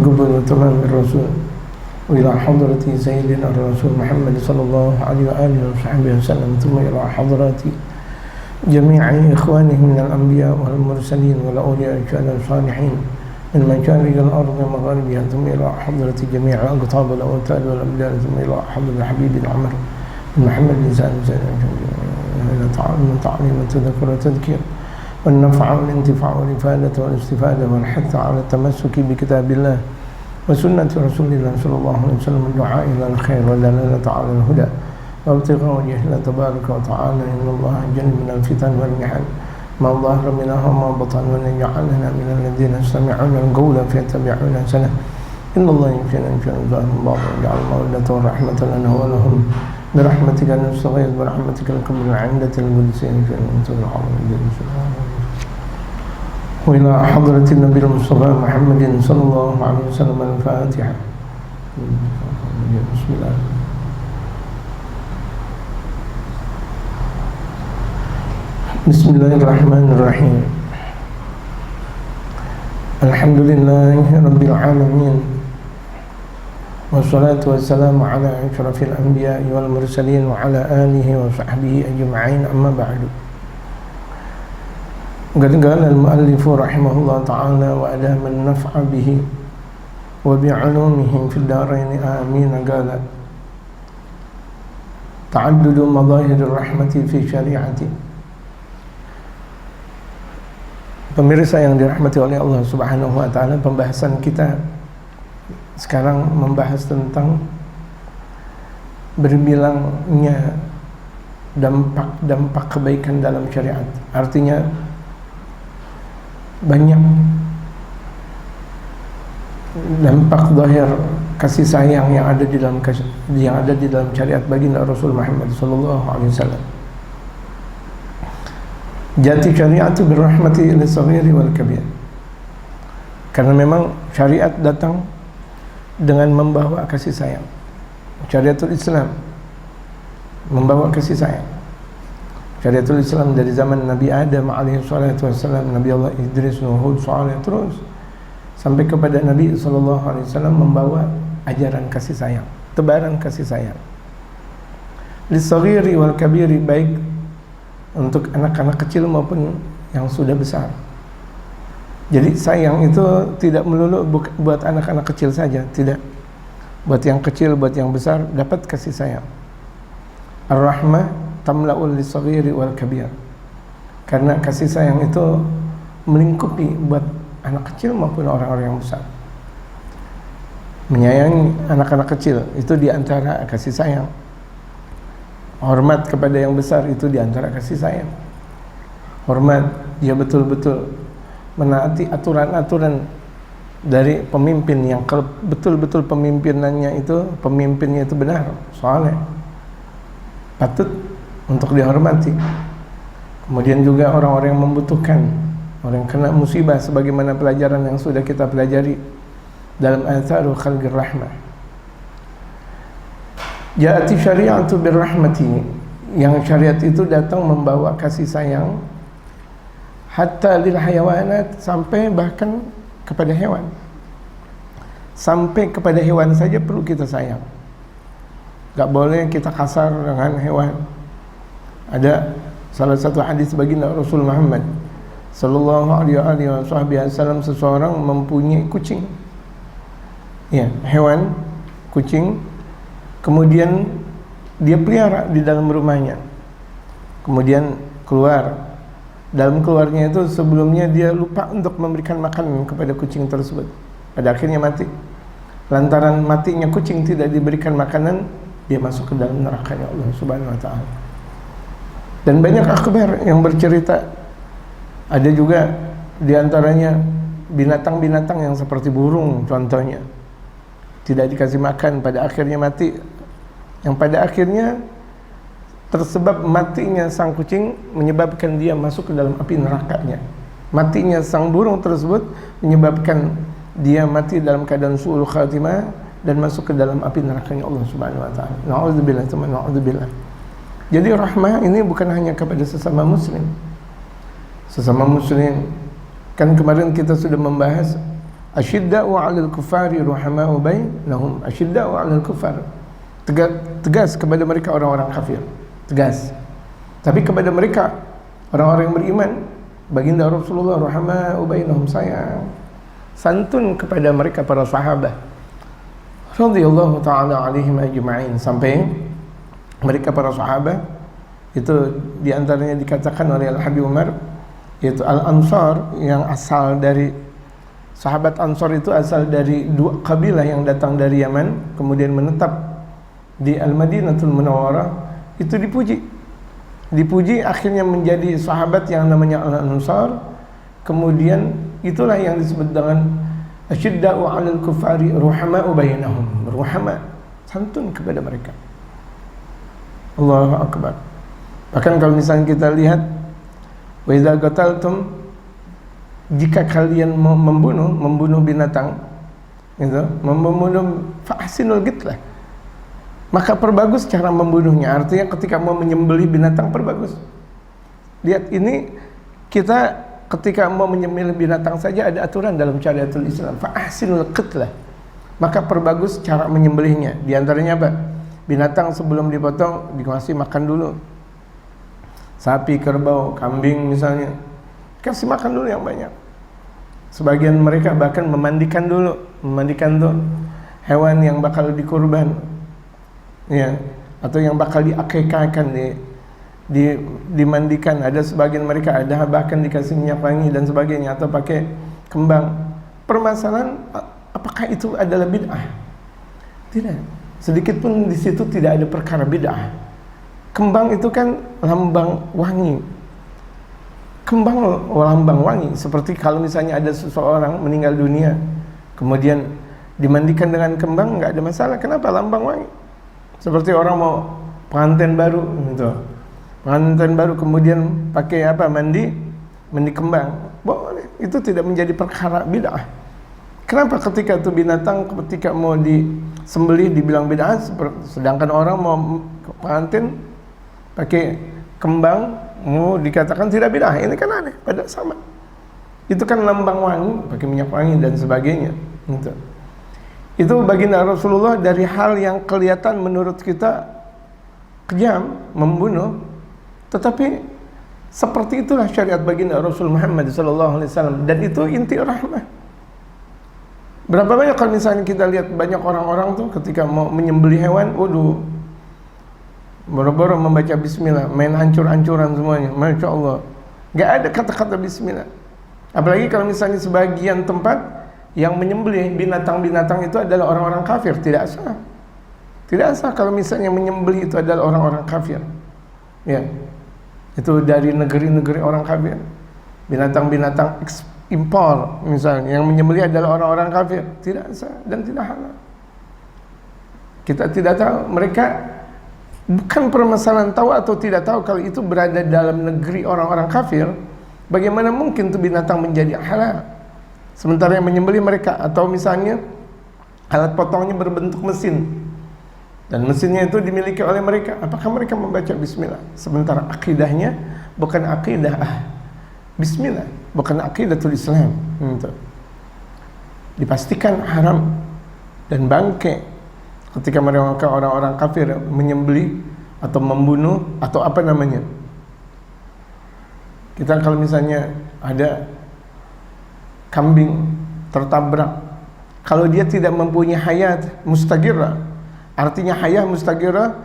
والقبلة بالرسول وإلى حضرة سيدنا الرسول محمد صلى الله عليه وآله وصحبه وسلم ثم إلى حضرات جميع إخوانه من الأنبياء والمرسلين والأولياء والصالحين من مشارق الأرض ومغاربها ثم إلى حضرة جميع الأقطاب والأوتاد والأبدال ثم إلى حضرة الحبيب العمر محمد بن سالم إلى تعليم التذكر والتذكير والنفع والانتفاع والإفادة والاستفادة والحث على التمسك بكتاب الله وسنة رسول الله صلى الله عليه وسلم الدعاء إلى الخير والدلالة على الهدى وابتغاء وجه الله تبارك وتعالى إن الله جل من الفتن والمحن ما ظهر منها وما بطن وأن يجعلنا من الذين يستمعون القول فيتبعون أحسنه إن الله يمكن أن يكون ظاهر الله ويجعل المودة والرحمة لنا ولهم برحمتك نستغيث برحمتك الكبر عندة القدسين في المنتهى العظيم وإلى حضرة النبي المصطفى محمد صلى الله عليه وسلم الفاتحة. بسم الله. بسم الله الرحمن الرحيم. الحمد لله رب العالمين والصلاة والسلام على أشرف الأنبياء والمرسلين وعلى آله وصحبه أجمعين أما بعد. قد قال المؤلف رحمه الله تعالى وأدام النفع به وبعلومهم في الدارين آمين. قال تعدد مظاهر الرحمة في شريعتي. Pemirsa yang dirahmati oleh Allah Subhanahu wa taala, pembahasan kita sekarang membahas tentang berbilangnya dampak kebaikan dalam syariat. Artinya banyak dampak zahir kasih sayang yang ada di dalam syariat baginda Rasul Muhammad sallallahu alaihi wasallam. Jati syariat birrahmati lis-saghiri wal kabir. Karena memang syariat datang dengan membawa kasih sayang. Syariatul Islam membawa kasih sayang. Syariatul Islam dari zaman Nabi Adam alaihi salatu wassalam, Nabi Allah Idris, Nuh, Hud, Saleh, terus sampai kepada Nabi sallallahu alaihi wasallam membawa ajaran kasih sayang, tebaran kasih sayang. Lis-saghiri wal kabiri, baik untuk anak-anak kecil maupun yang sudah besar. Jadi sayang itu tidak melulu buat anak-anak kecil saja, tidak. Buat yang kecil, buat yang besar dapat kasih sayang. Ar-rahmah tamla'ul lis-saghiri wal kabir. Karena kasih sayang itu melingkupi buat anak kecil maupun orang-orang yang besar. Menyayangi anak-anak kecil itu diantara kasih sayang. Hormat kepada yang besar itu diantara kasih sayang. Hormat, dia betul-betul menaati aturan-aturan dari pemimpin yang betul-betul pemimpinnya itu benar, saleh, patut untuk dihormati. Kemudian juga orang-orang yang membutuhkan, orang yang kena musibah, sebagaimana pelajaran yang sudah kita pelajari dalam atharul khalqir rahmah. Ja'ati syari'atu birrahmati, yang syariat itu datang membawa kasih sayang hatta lil hayawanat, sampai bahkan kepada hewan. Sampai kepada hewan saja perlu kita sayang. Gak boleh kita kasar dengan hewan. Ada salah satu hadis baginda Rasul Muhammad sallallahu alaihi wasallam, seseorang mempunyai kucing. Ya, hewan kucing, kemudian dia pelihara di dalam rumahnya. Kemudian keluar. Dalam keluarnya itu sebelumnya dia lupa untuk memberikan makan kepada kucing tersebut. Pada akhirnya mati. Lantaran matinya kucing tidak diberikan makanan, dia masuk ke dalam nerakanya Allah Subhanahu wa taala. Dan banyak akhbar yang bercerita. Ada juga di antaranya binatang-binatang yang seperti burung contohnya. Tidak dikasih makan, pada akhirnya mati. Yang pada akhirnya tersebab matinya sang kucing menyebabkan dia masuk ke dalam api nerakanya. Matinya sang burung tersebut menyebabkan dia mati dalam keadaan su'ul khatimah dan masuk ke dalam api nerakanya Allah Subhanahu wa taala. Na'udzubillah, na'udzubillah. Jadi rahmah ini bukan hanya kepada sesama muslim. Sesama muslim, kan kemarin kita sudah membahas Asyidda'u 'alal kufari ruhama'u bainahum. Asyidda'u 'alal kufar. Tegas kepada mereka orang-orang kafir. Tegas. Tapi kepada mereka orang-orang yang beriman, baginda Rasulullah ruhama'u bainahum, sayang, santun kepada mereka para sahabat radhiyallahu taala alaihim ajma'in. Sampai mereka para sahabat itu diantaranya dikatakan oleh Al-Habib Umar, yaitu Al-Ansar, yang asal dari sahabat Ansar itu asal dari dua kabilah yang datang dari Yaman kemudian menetap di Al-Madinatul Munawwarah, itu dipuji akhirnya menjadi sahabat yang namanya Al-Ansar. Kemudian itulah yang disebut dengan asyidda'u 'alal kufari ruhama'u bainahum. Ruhama, santun kepada mereka. Allahu akbar. Bahkan kalau misalnya kita lihat, wa idza qataltum, jika kalian mau membunuh binatang, gitu, membunuh fa'asinul qitlah, maka perbagus cara membunuhnya. Artinya ketika mau menyembelih binatang, perbagus. Lihat ini, kita ketika mau menyembelih binatang saja ada aturan dalam syariatul Islam, fa'asinul qitlah, maka perbagus cara menyembelihnya. Di antaranya apa? Binatang sebelum dipotong dikasih makan dulu. Sapi, kerbau, kambing misalnya, kasih makan dulu yang banyak. Sebagian mereka bahkan memandikan tuh hewan yang bakal dikurban, ya, atau yang bakal diakikahkan, dimandikan. Ada sebagian mereka ada bahkan dikasih minyak wangi dan sebagainya, atau pakai kembang. Permasalahan, apakah itu adalah bid'ah? Tidak, sedikit pun di situ tidak ada perkara bid'ah. Kembang itu kan lambang wangi. Kembang lambang wangi. Seperti kalau misalnya ada seseorang meninggal dunia kemudian dimandikan dengan kembang, nggak ada masalah. Kenapa? Lambang wangi. Seperti orang mau pengantin baru gitu. Pengantin baru kemudian pakai apa? Mandi kembang. Boleh. Itu tidak menjadi perkara bid'ah. Kenapa ketika itu binatang ketika mau disembelih dibilang bid'ah, sedangkan orang mau pengantin pakai kembang mau dikatakan tidak bid'ah? Ini kan aneh, pada sama. Itu kan lambang wangi, pakai minyak wangi dan sebagainya. Itu baginda Rasulullah dari hal yang kelihatan menurut kita kejam, membunuh, tetapi seperti itulah syariat baginda Rasul Muhammad SAW, dan itu inti rahmah. Berapa banyak kalau misalnya kita lihat banyak orang-orang tuh ketika mau menyembelih hewan, waduh, boro-boro membaca bismillah, main hancur-hancuran semuanya, masya Allah, nggak ada kata-kata bismillah. Apalagi kalau misalnya sebagian tempat yang menyembelih binatang-binatang itu adalah orang-orang kafir, tidak sah kalau misalnya menyembelih itu adalah orang-orang kafir, ya, itu dari negeri-negeri orang kafir. Binatang-binatang impor misalnya yang menyembelih adalah orang-orang kafir, tidak sah dan tidak halal. Kita tidak tahu mereka. Bukan permasalahan tahu atau tidak tahu, kalau itu berada dalam negeri orang-orang kafir, bagaimana mungkin itu binatang menjadi halal? Sementara yang menyembelih mereka, atau misalnya alat potongnya berbentuk mesin, dan mesinnya itu dimiliki oleh mereka, apakah mereka membaca bismillah? Sementara akidahnya bukan akidah bismillah, bukan akidatul Islam. Dipastikan haram dan bangke ketika mereka orang-orang kafir menyembelih atau membunuh atau apa namanya. Kita kalau misalnya ada kambing tertabrak, kalau dia tidak mempunyai hayat mustagirah, artinya hayat mustagirah,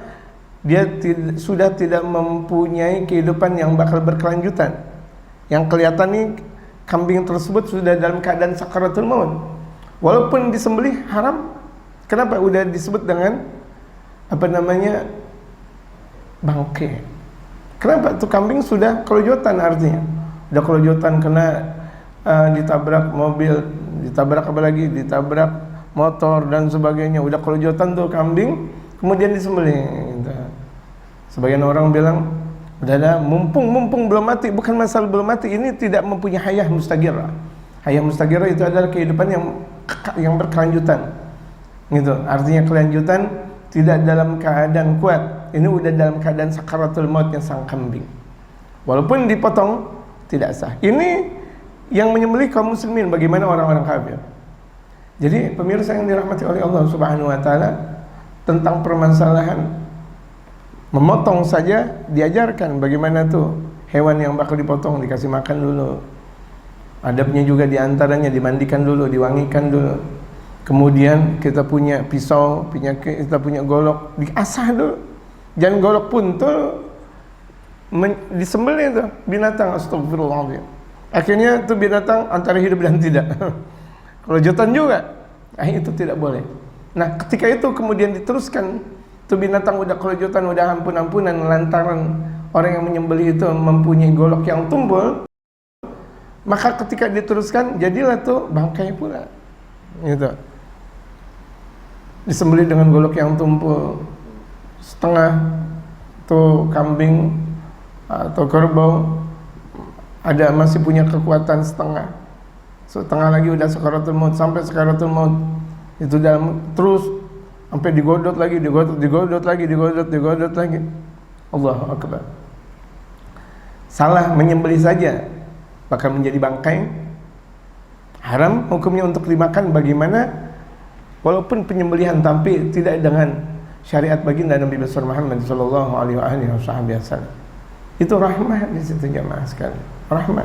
dia sudah tidak mempunyai kehidupan yang bakal berkelanjutan. Yang kelihatan nih kambing tersebut sudah dalam keadaan sakaratul maut, walaupun disembelih haram. Kenapa? Udah disebut dengan apa namanya, bangke. Kenapa? Itu kambing sudah kelojotan, artinya udah kelojotan kena ditabrak mobil, ditabrak apa lagi, ditabrak motor dan sebagainya, udah kelojotan tuh kambing, kemudian disembelih. Sebagian orang bilang udah mumpung belum mati. Bukan masalah belum mati, ini tidak mempunyai hayah mustagirah. Hayah mustagirah itu adalah kehidupan yang berkelanjutan. Gitu, artinya kelanjutan, tidak dalam keadaan kuat. Ini udah dalam keadaan sakaratul mautnya sang kambing, walaupun dipotong tidak sah. Ini yang menyembelih kaum muslimin, bagaimana orang-orang kafir? Jadi pemirsa yang dirahmati oleh Allah Subhanahu wa taala, tentang permasalahan memotong saja diajarkan bagaimana tuh hewan yang bakal dipotong dikasih makan dulu. Adabnya juga diantaranya dimandikan dulu, diwangikan dulu. Kemudian kita punya pisau, kita punya golok, diasah dulu. Jangan golok pun tuh disembelih tuh binatang, astagfirullahaladzim. Akhirnya tuh binatang antara hidup dan tidak. Kelojotan juga, itu tidak boleh. Nah ketika itu kemudian diteruskan, tuh binatang udah kelojotan, udah ampun-ampunan lantaran orang yang menyembelih itu mempunyai golok yang tumpul, maka ketika diteruskan jadilah tuh bangkai pula, gitu. Disembelih dengan golok yang tumpul, setengah tuh kambing atau kerbau ada masih punya kekuatan setengah lagi udah sakaratul maut. Sampai sakaratul maut itu dalam terus sampai digodot lagi, digodot lagi. Allahu akbar. Salah menyembelih saja bakal menjadi bangkai, haram hukumnya untuk dimakan. Bagaimana walaupun penyembelihan tapi tidak dengan syariat baginda Nabi besar Muhammad sallallahu alaihi wasallam. Itu rahmah di situ jamaah sekalian. Rahmah.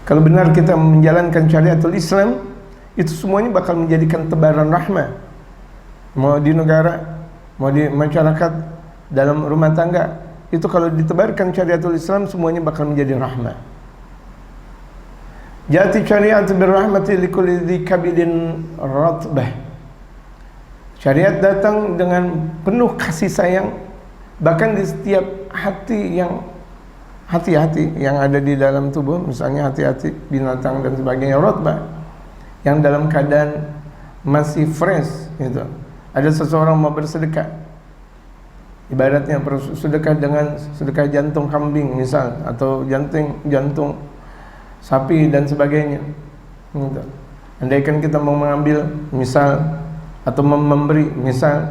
Kalau benar kita menjalankan syariatul Islam, itu semuanya bakal menjadikan tebaran rahmah. Mau di negara, mau di masyarakat, dalam rumah tangga, itu kalau ditebarkan syariatul Islam semuanya bakal menjadi rahmah. Jati syariat birrahmati likulli dzi kabidin ratbah. Syariat datang dengan penuh kasih sayang, bahkan di setiap hati yang ada di dalam tubuh, misalnya hati-hati binatang dan sebagainya, ratbah, yang dalam keadaan masih fresh gitu. Ada seseorang mau bersedekah, ibaratnya bersedekah dengan sedekah jantung kambing misal, atau jantung sapi dan sebagainya gitu. Andaikan kita mau mengambil misal atau memberi misal,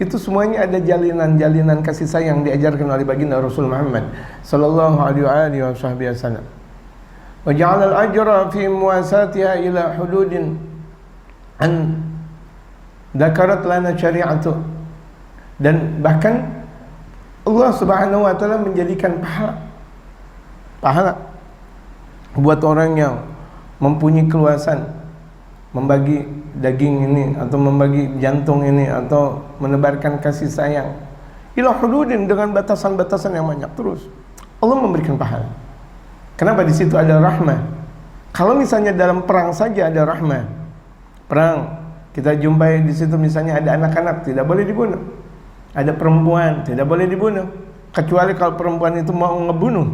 itu semuanya ada jalinan kasih sayang diajarkan oleh baginda Rasul Muhammad sallallahu alaihi wasallam. Wa ja'ala al-ajra fi muwasatiha ila hududin an dzakarat lana syari'atu. Dan bahkan Allah Subhanahu wa taala menjadikan pahala buat orang yang mempunyai keluasan membagi daging ini atau membagi jantung ini atau menebarkan kasih sayang ila hududin, dengan batasan-batasan yang banyak. Terus Allah memberikan pahala. Kenapa? Di situ ada rahmah. Kalau misalnya dalam perang saja ada rahmah, perang kita jumpai di situ misalnya ada anak-anak tidak boleh dibunuh, ada perempuan tidak boleh dibunuh, kecuali kalau perempuan itu mau ngebunuh.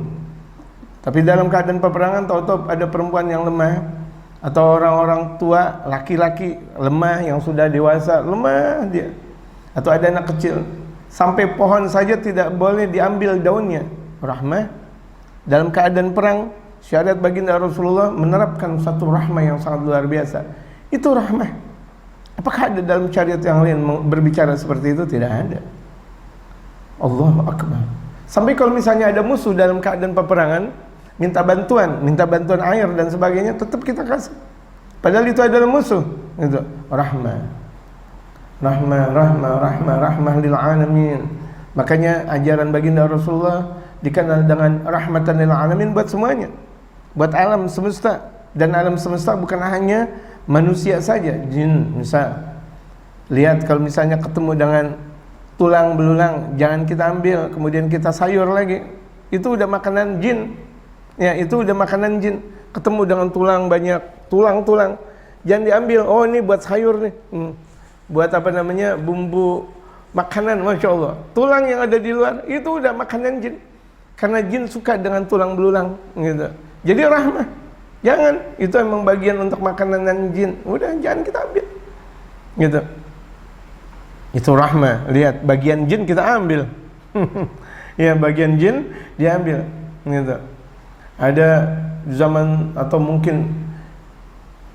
Tapi dalam keadaan peperangan tahu-tahu ada perempuan yang lemah, atau orang-orang tua laki-laki lemah yang sudah dewasa, lemah dia, atau ada anak kecil, sampai pohon saja tidak boleh diambil daunnya. Rahmah. Dalam keadaan perang, syariat baginda Rasulullah menerapkan satu rahmah yang sangat luar biasa. Itu rahmah. Apakah ada dalam syariat yang lain berbicara seperti itu? Tidak ada. Allahu akbar. Sampai kalau misalnya ada musuh dalam keadaan peperangan, minta bantuan air dan sebagainya, tetap kita kasih. Padahal itu adalah musuh. Itu rahmah. Rahmah lil alamin. Makanya ajaran baginda Rasulullah dikenal dengan rahmatan lil alamin buat semuanya. Buat alam semesta. Dan alam semesta bukan hanya manusia saja, jin misal. Lihat kalau misalnya ketemu dengan tulang belulang, jangan kita ambil kemudian kita sayur lagi. Itu udah makanan jin. Ya, itu udah makanan jin. Ketemu dengan tulang banyak, tulang-tulang, jangan diambil. Oh, ini buat sayur nih. Buat apa namanya? Bumbu makanan, Masya Allah. Tulang yang ada di luar itu udah makanan jin. Karena jin suka dengan tulang belulang gitu. Jadi rahmah. Jangan, itu emang bagian untuk makanan dan jin. Udah, jangan kita ambil. Gitu. Itu rahmah. Lihat, bagian jin kita ambil. Ya, bagian jin diambil. Gitu. Ada zaman atau mungkin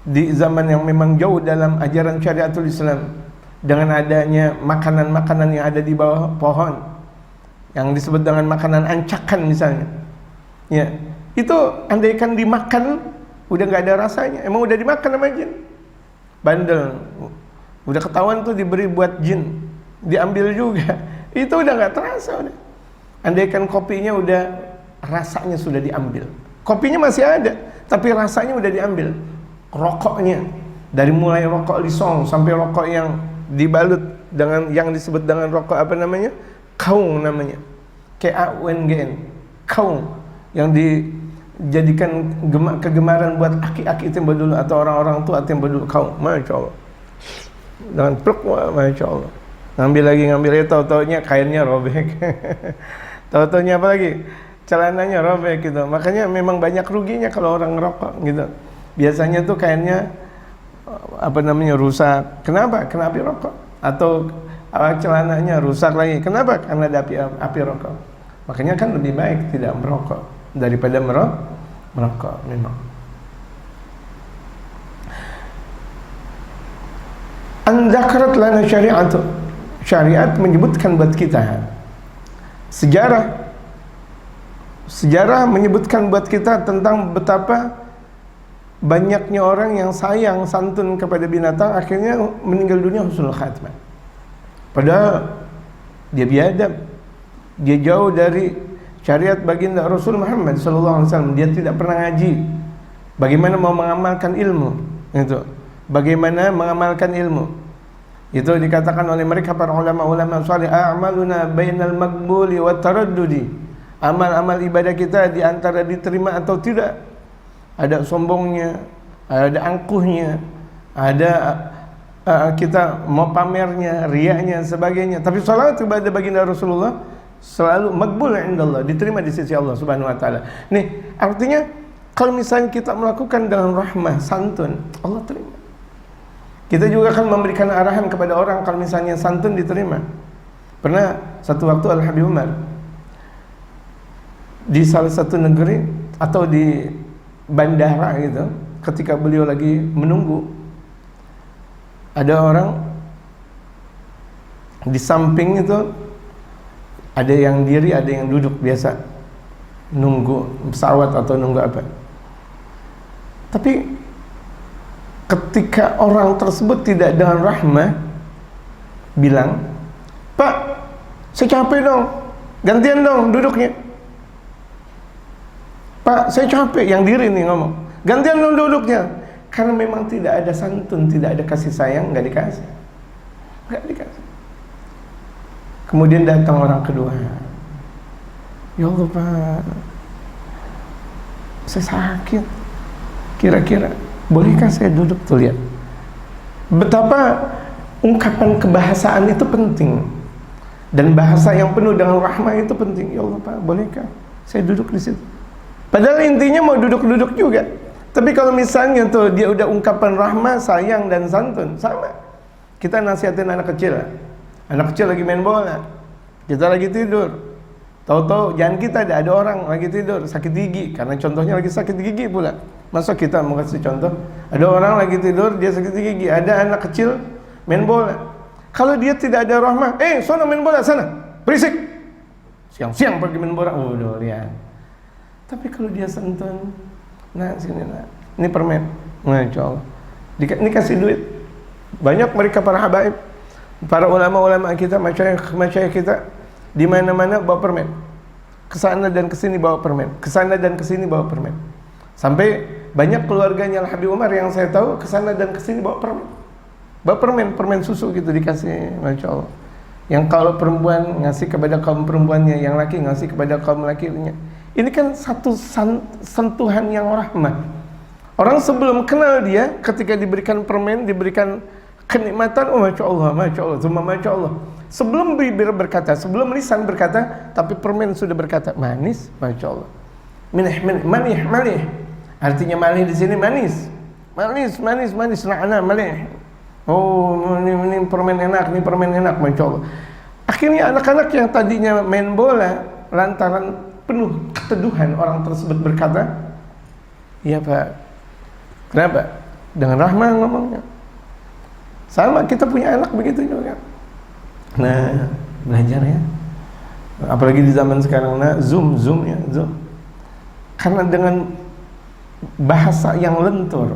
di zaman yang memang jauh dalam ajaran syariatul Islam, dengan adanya makanan-makanan yang ada di bawah pohon yang disebut dengan makanan ancakan misalnya, ya, itu andaikan dimakan udah nggak ada rasanya, emang udah dimakan sama jin. bandel, udah ketahuan tuh diberi buat jin, diambil juga. Itu udah nggak terasa udah. Andaikan kopinya udah rasanya sudah diambil, kopinya masih ada tapi rasanya udah diambil. Rokoknya, dari mulai rokok lisong sampai rokok yang dibalut dengan yang disebut dengan rokok apa namanya, kaung namanya, KAUNGN, kaung, yang dijadikan kegemaran buat aki-aki tempo dulu atau orang-orang tua tempo dulu, kaung. Masya Allah, dengan pluk, Masya Allah. Ngambil lagi, tahu-taunya kainnya robek. Tahu-taunya apa lagi, celananya robek gitu. Makanya memang banyak ruginya kalau orang ngerokok gitu. Biasanya tuh kainnya apa namanya, rusak. Kenapa? Kena api rokok. Atau celananya rusak lagi. Kenapa? Karena ada api rokok. Makanya kan lebih baik tidak merokok daripada merokok memang. An-dzakarat lana syari'atu. Syariat menyebutkan buat kita, sejarah menyebutkan buat kita tentang betapa banyaknya orang yang sayang santun kepada binatang akhirnya meninggal dunia husnul khatimah. Padahal dia biadab, dia jauh dari syariat baginda Rasul Muhammad SAW. Dia tidak pernah ngaji. Bagaimana mau mengamalkan ilmu? Itu. Bagaimana mengamalkan ilmu? Itu dikatakan oleh mereka para ulama-ulama salih, a'maluna bainal maqbuli wa taraddudi. Amal-amal ibadah kita di antara diterima atau tidak. Ada sombongnya, ada angkuhnya, ada kita mau pamernya, riaknya, sebagainya. Tapi salat kepada baginda Rasulullah selalu maqbul indallah, diterima di sisi Allah Subhanahu wa taala. Nih, artinya kalau misalnya kita melakukan dengan rahmah, santun, Allah terima. Kita juga akan memberikan arahan kepada orang kalau misalnya santun diterima. Pernah satu waktu Al-Habib Umar di salah satu negeri atau di bandara gitu, ketika beliau lagi menunggu, ada orang di samping itu, ada yang diri, ada yang duduk biasa nunggu pesawat atau nunggu apa. Tapi ketika orang tersebut tidak dengan rahmah, bilang, "Pak, saya capek dong, gantian dong duduknya. Pak, saya capek," yang diri nih ngomong, "gantian dong duduknya." Karena memang tidak ada santun, tidak ada kasih sayang, nggak dikasih. Kemudian datang orang kedua, "Ya Allah Pak, saya sakit, kira-kira bolehkah saya duduk?" Tuh lihat betapa ungkapan kebahasaan itu penting, dan bahasa yang penuh dengan rahmah itu penting. "Ya Allah Pak, bolehkah saya duduk di situ?" Padahal intinya mau duduk-duduk juga. Tapi kalau misalnya tuh dia udah ungkapan rahmah, sayang dan santun, sama. Kita nasihatin anak kecil lagi main bola, kita lagi tidur, tahu-tahu jangan kita ada orang lagi tidur sakit gigi, karena contohnya lagi sakit gigi pula. Masa kita mau kasih contoh, ada orang lagi tidur dia sakit gigi, ada anak kecil main bola. Kalau dia tidak ada rahmah, sana main bola sana, berisik, siang-siang pergi main bola, udah lihat. Tapi kalau dia santun, nah sini, nah ini permen, Masya Allah, ini kasih duit. Banyak mereka para habaib, para ulama-ulama kita, masyayikh kita, di mana-mana bawa permen, kesana dan kesini bawa permen, kesana dan kesini bawa permen. Sampai banyak keluarganya Al-Habib Umar yang saya tahu kesana dan kesini bawa permen susu gitu dikasih, Masya Allah. Yang kalau perempuan ngasih kepada kaum perempuannya, yang laki ngasih kepada kaum lakinya. Ini kan satu sentuhan yang rahmah. Orang sebelum kenal dia, ketika diberikan permen, diberikan kenikmatan, oh Masya Allah, cuma Masya Allah. Sebelum bibir berkata, sebelum lisan berkata, tapi permen sudah berkata, manis, Masya Allah. Malih. Artinya malih di sini manis. Manis, na'na malih. Oh, ini permen enak, Masya Allah. Akhirnya anak-anak yang tadinya main bola, lantaran penuh keteduhan, orang tersebut berkata, "Iya Pak." Kenapa? Dengan rahmah ngomongnya. Sama kita punya anak begitu juga. Nah, belajar ya. Apalagi di zaman sekarang, Zoom. Karena dengan bahasa yang lentur,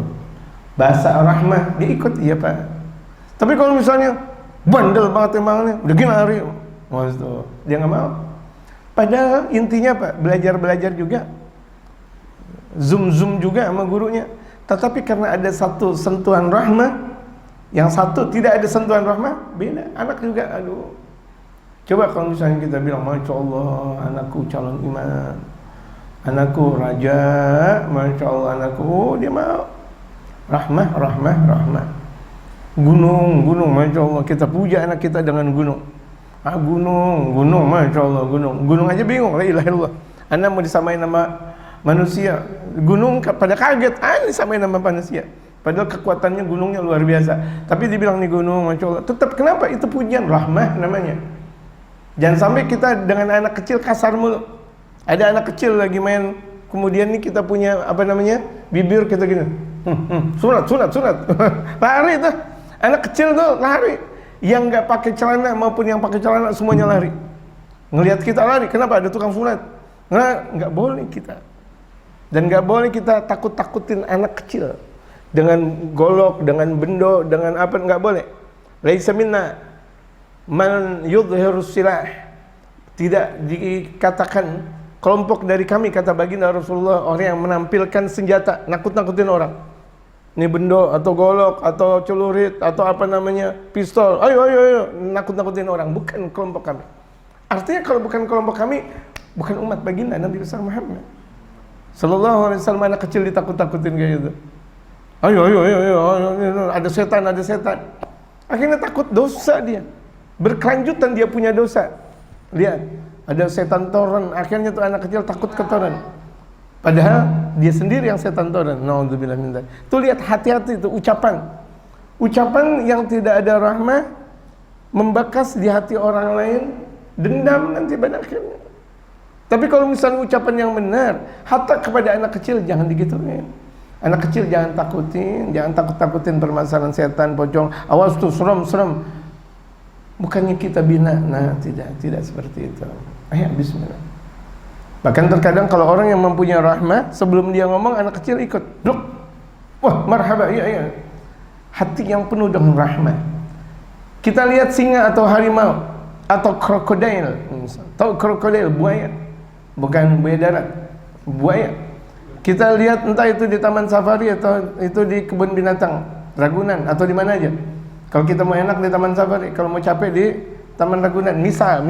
bahasa rahmah, dia ikut, iya Pak. Tapi kalau misalnya bandel banget emangnya, udah gini hari, dia nggak mau. Padahal intinya Pak, belajar juga, zoom juga sama gurunya. Tetapi karena ada satu sentuhan rahmah, yang satu tidak ada sentuhan rahmah, beda. Anak juga, aduh. Coba kalau misalnya kita bilang, Masya Allah, anakku calon imam, anakku raja, Masya Allah anakku, dia mau. Rahmah. Gunung, Masya Allah, kita puja anak kita dengan gunung. Gunung, Masya Allah, gunung aja bingung, la ilaha illallah. Anak mau disamain nama manusia, gunung pada kaget, disamain nama manusia. Padahal kekuatannya gunungnya luar biasa. Tapi dibilang nih gunung, Masya Allah. Tetap kenapa? Itu pujian, rahmah namanya. Jangan sampai kita dengan anak kecil kasar mulu. Ada anak kecil lagi main, kemudian nih kita punya bibir kita gini. Sunat. Lari tuh. Anak kecil tuh lari. Yang nggak pakai celana maupun yang pakai celana semuanya lari. Ngelihat kita lari. Kenapa? Ada tukang sunat. Nggak boleh kita. Dan nggak boleh kita takut-takutin anak kecil dengan golok, dengan bendo, dengan apa, nggak boleh. Laisa minna man yudhirus silah. Tidak dikatakan kelompok dari kami, kata baginda Rasulullah, orang yang menampilkan senjata nakut-nakutin orang. Ini bendo atau golok atau celurit atau pistol. Ayo nakut-nakutin orang. Bukan kelompok kami. Artinya kalau bukan kelompok kami, bukan umat baginda Nabi besar Muhammad sallallahu alaihi wasallam. Anak kecil ditakut-takutin kayak gitu. Ayo, ada setan. Akhirnya takut, dosa dia. Berkelanjutan dia punya dosa. Lihat, ada setan toren, akhirnya tuh anak kecil takut ke toren. Padahal dia sendiri yang setan toren. Naudzubillah min dzalik. Tuh lihat, hati-hati itu ucapan yang tidak ada rahmah, membekas di hati orang lain, dendam nanti pada akhirnya. Tapi kalau misalnya ucapan yang benar, hatta kepada anak kecil jangan digituin. Anak kecil jangan takut-takutin permasalahan setan, pocong. Awas tuh, serem. Bukannya kita bina, tidak seperti itu. Ayo, bismillah. Bahkan terkadang kalau orang yang mempunyai rahmat, sebelum dia ngomong, anak kecil ikut. Duk, wah marhaba, iya. Hati yang penuh dengan rahmat. Kita lihat singa atau harimau atau krokodil. Tahu krokodil, buaya? Bukan buaya darat, buaya. Kita lihat entah itu di taman safari atau itu di kebun binatang Ragunan atau di mana aja. Kalau kita mau enak di taman safari, kalau mau capek di taman Ragunan, misal.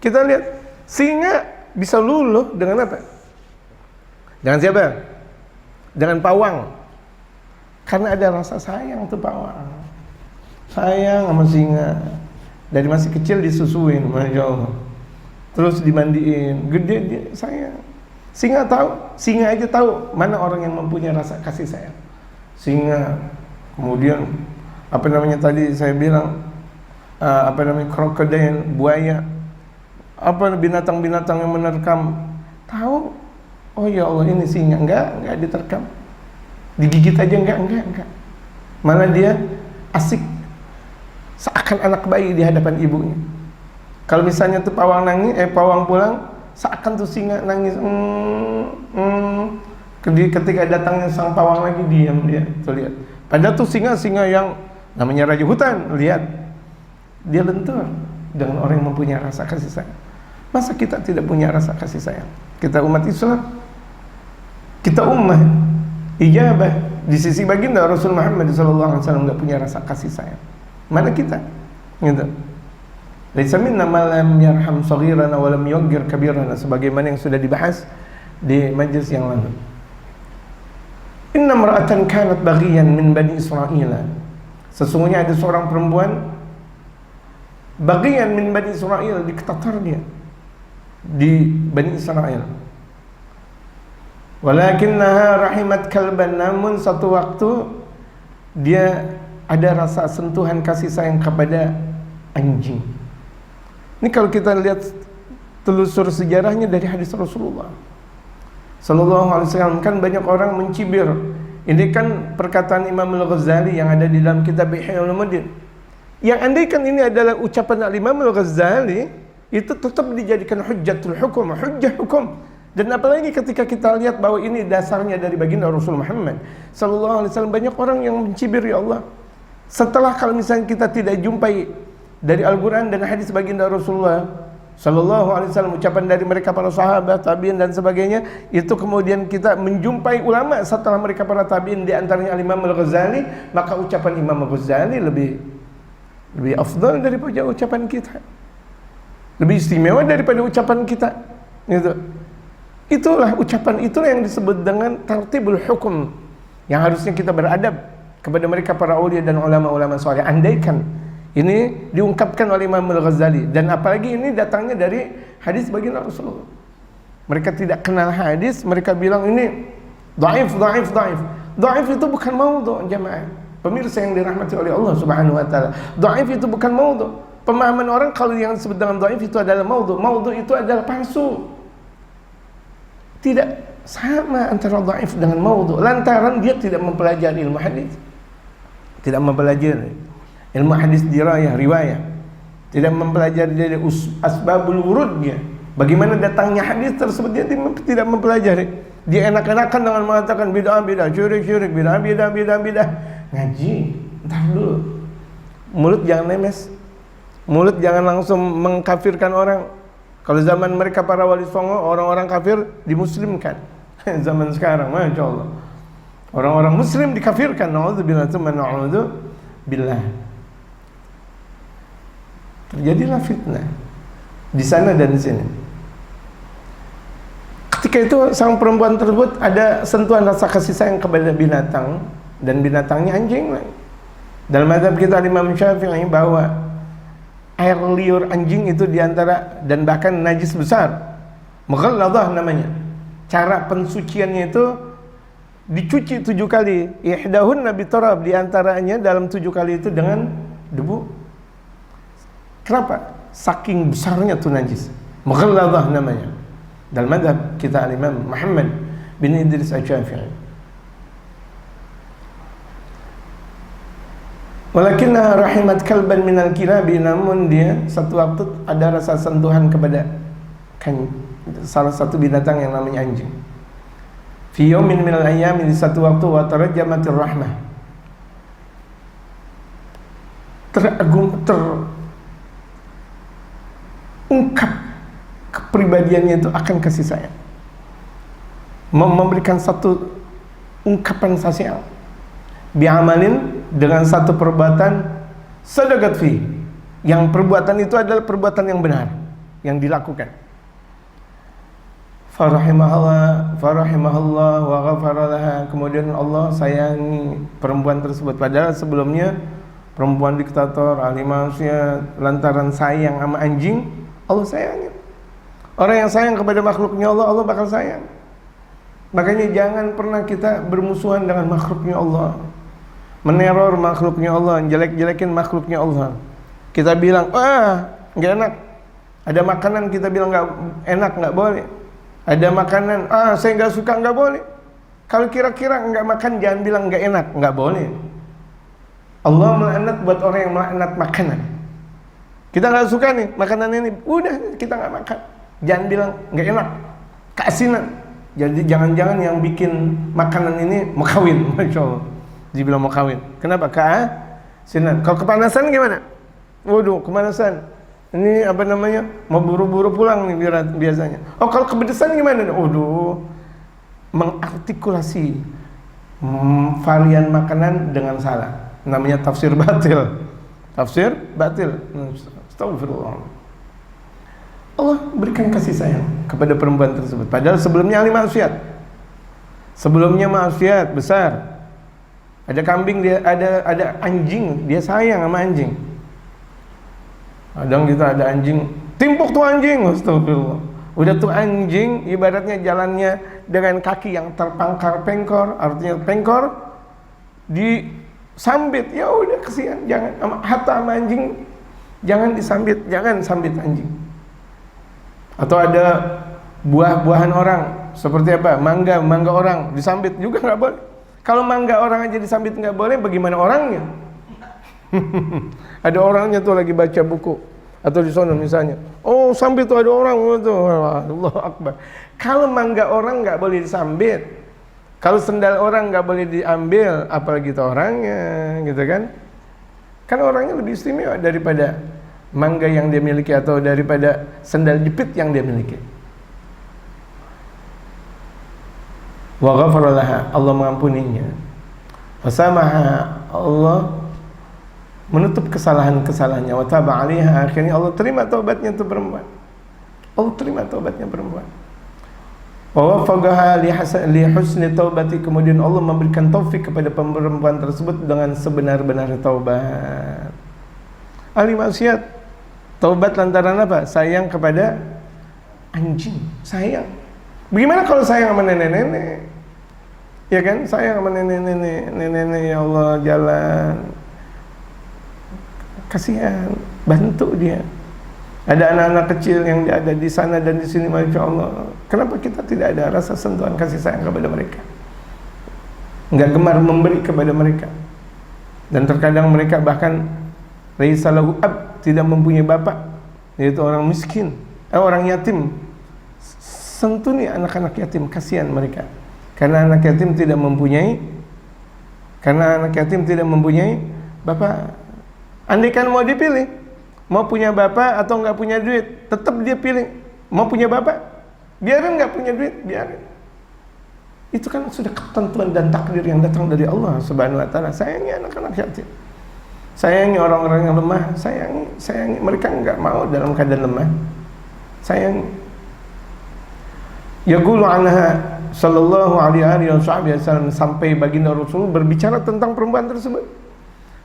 Kita lihat singa bisa luluh dengan apa? Dengan siapa? Dengan pawang. Karena ada rasa sayang tuh pawang. Sayang sama singa. Dari masih kecil disusuin, Masya Allah. Terus dimandiin, gede dia sayang. Singa aja tahu mana orang yang mempunyai rasa kasih sayang. Singa, kemudian tadi saya bilang krokodil, buaya, binatang-binatang yang menerkam, tahu, oh ya Allah ini singa, enggak diterkam, digigit aja enggak, malah dia asik, seakan anak bayi di hadapan ibunya. Kalau misalnya tuh pawang pulang, seakan tuh singa nangis, ketika datangnya sang pawang lagi diam dia, tuh lihat. Padahal tuh singa yang namanya raja hutan, lihat dia lentur dengan orang yang mempunyai rasa kasih sayang. Masa kita tidak punya rasa kasih sayang? Kita umat Islam, kita ummah ijabah di sisi baginda Rasul Muhammad sallallahu alaihi wasallam, enggak punya rasa kasih sayang. Mana kita? Gitu. Laisa minna man lam yarham saghirana wa lam yughir kabirana, sebagaimana yang sudah dibahas di majelis yang lalu. Inna mar'atan kanat baghiyan min bani Israil. Sesungguhnya ada seorang perempuan bagian min Bani Israel, diktator dia di Bani Israel. Walakinnaha rahimat kalban, namun satu waktu dia ada rasa sentuhan kasih sayang kepada anjing. Ini kalau kita lihat telusur sejarahnya dari hadis Rasulullah sallallahu alaihi wasallam, kan banyak orang mencibir. Ini kan perkataan Imam Al-Ghazali yang ada di dalam kitab Ihya Ulumuddin. Yang andaikan ini adalah ucapan Imam Al-Ghazali, itu tetap dijadikan hujjatul hukum, hujjah hukum. Dan apalagi ketika kita lihat bahwa ini dasarnya dari baginda Rasul Muhammad sallallahu alaihi wasallam, banyak orang yang mencibir, ya Allah. Setelah kalau misalnya kita tidak jumpai dari Al-Quran dan hadis baginda Rasulullah sallallahu alaihi wasallam, ucapan dari mereka para sahabat, tabi'in dan sebagainya, itu kemudian kita menjumpai ulama setelah mereka para tabi'in, di antaranya Imam Al-Ghazali, maka ucapan Imam Al-Ghazali lebih afdal daripada ucapan kita, lebih istimewa daripada ucapan kita, gitu. Itulah ucapan, itulah yang disebut dengan tartibul hukum, yang harusnya kita beradab kepada mereka para aulia dan ulama-ulama saleh. Andaikan ini diungkapkan oleh Imam Al-Ghazali, dan apalagi ini datangnya dari hadis baginda Rasulullah. Mereka tidak kenal hadis, mereka bilang ini dhaif. Dhaif itu bukan maudhu, jamaah. Pemirsa yang dirahmati oleh Allah Subhanahu wa taala. Dhaif itu bukan maudhu. Pemahaman orang kalau yang disebut dengan dhaif itu adalah maudhu. Maudhu itu adalah palsu. Tidak sama antara dhaif dengan maudhu, lantaran dia tidak mempelajari ilmu hadis. Tidak mempelajari ilmu hadis dirayah, riwayah. Tidak mempelajari dari asbabul wurudnya. Bagaimana datangnya hadis tersebut, dia tidak mempelajari. Dia enak-enakan dengan mengatakan bid'ah, syirik, bid'ah. Ngaji, entar dulu. Mulut jangan lemes. Mulut jangan langsung mengkafirkan orang. Kalau zaman mereka para wali songo, orang-orang kafir dimuslimkan. Zaman sekarang, Masya Allah, orang-orang muslim dikafirkan. Na'udzubillah, na'udzubillah. Terjadilah fitnah di sana dan di sini. Ketika itu sang perempuan tersebut ada sentuhan rasa kasih sayang kepada binatang, dan binatangnya anjing. Dalam mazhab kita Imam Syafi'i bahwa air liur anjing itu diantara dan bahkan najis besar, mughalladah namanya. Cara pensuciannya itu dicuci 7 kali, ihdahunna biturab, diantaranya dalam 7 kali itu dengan debu. Kenapa? Saking besarnya tuh najis, mughalladah namanya. Dalam mazhab kita Imam Muhammad bin Idris Asy-Syafi'i. Walakinna rahimat kalban minal kilabi, namun dia satu waktu ada rasa sentuhan kepada salah satu binatang yang namanya anjing. Fi yaumin minal ayyam, di satu waktu, wa tarajjamatir rahmah, terungkap kepribadiannya itu akan kasih sayang, memberikan satu ungkapan kasih sayang, bi'amalin, dengan satu perbuatan, sadaqat fi, yang perbuatan itu adalah perbuatan yang benar yang dilakukan. Farahimahullah wa ghafara laha, kemudian Allah sayangi perempuan tersebut, padahal sebelumnya perempuan diktator, ahli maksiat, lantaran sayang sama anjing, Allah sayangi. Orang yang sayang kepada makhluknya Allah, Allah bakal sayang. Makanya jangan pernah kita bermusuhan dengan makhluknya Allah, meneror makhluknya Allah, jelek-jelekin makhluknya Allah. Kita bilang, nggak enak. Ada makanan kita bilang nggak enak, nggak boleh. Ada makanan, saya nggak suka, nggak boleh. Kalau kira-kira nggak makan, jangan bilang nggak enak, nggak boleh. Allah melaknat buat orang yang melaknat makanan. Kita nggak suka nih makanan ini, udah kita nggak makan. Jangan bilang nggak enak, keasinan. Jadi jangan-jangan yang bikin makanan ini mau kawin, Masya Allah. Dibilang mau kawin. Kenapa? Keasinan. Kalau kepanasan gimana? Waduh, kepanasan. Ini apa namanya? Mau buru-buru pulang nih biasanya. Oh, kalau kepedesan gimana? Waduh, mengartikulasi varian makanan dengan salah. Namanya tafsir batil. Tafsir batil. Astagfirullah. Allah berikan kasih sayang kepada perempuan tersebut. Padahal sebelumnya ahli maksiat. Sebelumnya maksiat besar. Ada kambing, dia ada anjing, dia sayang sama anjing. Kadang kita ada anjing, timpuk tuh anjing, astagfirullah. Udah tuh anjing ibaratnya jalannya dengan kaki yang terpangkar pengkor, artinya pengkor, disambit, ya udah kesian, jangan hatta sama anjing, jangan disambit, jangan sambit anjing. Atau ada buah-buahan orang, seperti apa? Mangga orang, disambit juga nggak boleh. Kalau mangga orang aja disambit nggak boleh, bagaimana orangnya? Ada orangnya tuh lagi baca buku, atau di sana misalnya, oh sambit tuh ada orang itu, Allah Akbar. Kalau mangga orang nggak boleh disambit, kalau sendal orang nggak boleh diambil, apalagi itu orangnya, gitu kan? Kan orangnya lebih istimewa daripada mangga yang dia miliki atau daripada sendal jepit yang dia miliki. Wa ghafara laha, Allah mengampuninya. Fasamaha, Allah menutup kesalahan-kesalahannya. Wa taba 'alaiha, akhirnya Allah terima taubatnya itu perempuan. Allah terima taubatnya perempuan. Wa wafaqaha li husni taubati, kemudian Allah memberikan taufik kepada perempuan tersebut dengan sebenar-benar taubat. Ahli maksiat taubat lantaran apa? Sayang kepada anjing, sayang. Bagaimana kalau sayang sama nenek-nenek? Ya kan, sayang sama nenek-nenek, ya Allah, jalan. Kasihan, bantu dia. Ada anak-anak kecil yang ada di sana dan di sini, masya Allah. Kenapa kita tidak ada rasa sentuhan kasih sayang kepada mereka? Enggak gemar memberi kepada mereka. Dan terkadang mereka bahkan laisa lahu ab, tidak mempunyai bapak, yaitu orang miskin, orang yatim. Sentuni anak-anak yatim, kasihan mereka. Karena anak yatim tidak mempunyai bapak. Andaikan mau dipilih, mau punya bapak atau nggak punya duit, tetap dia pilih mau punya bapak. Biarin nggak punya duit, biarin. Itu kan sudah ketentuan dan takdir yang datang dari Allah Subhanahu Wa Taala. Sayangi anak-anak yatim, sayangi orang-orang yang lemah, sayangi mereka nggak mau dalam keadaan lemah, sayangi. Yaqulu anha sallallahu alaihi wasallam, sampai baginda Rasul berbicara tentang perempuan tersebut.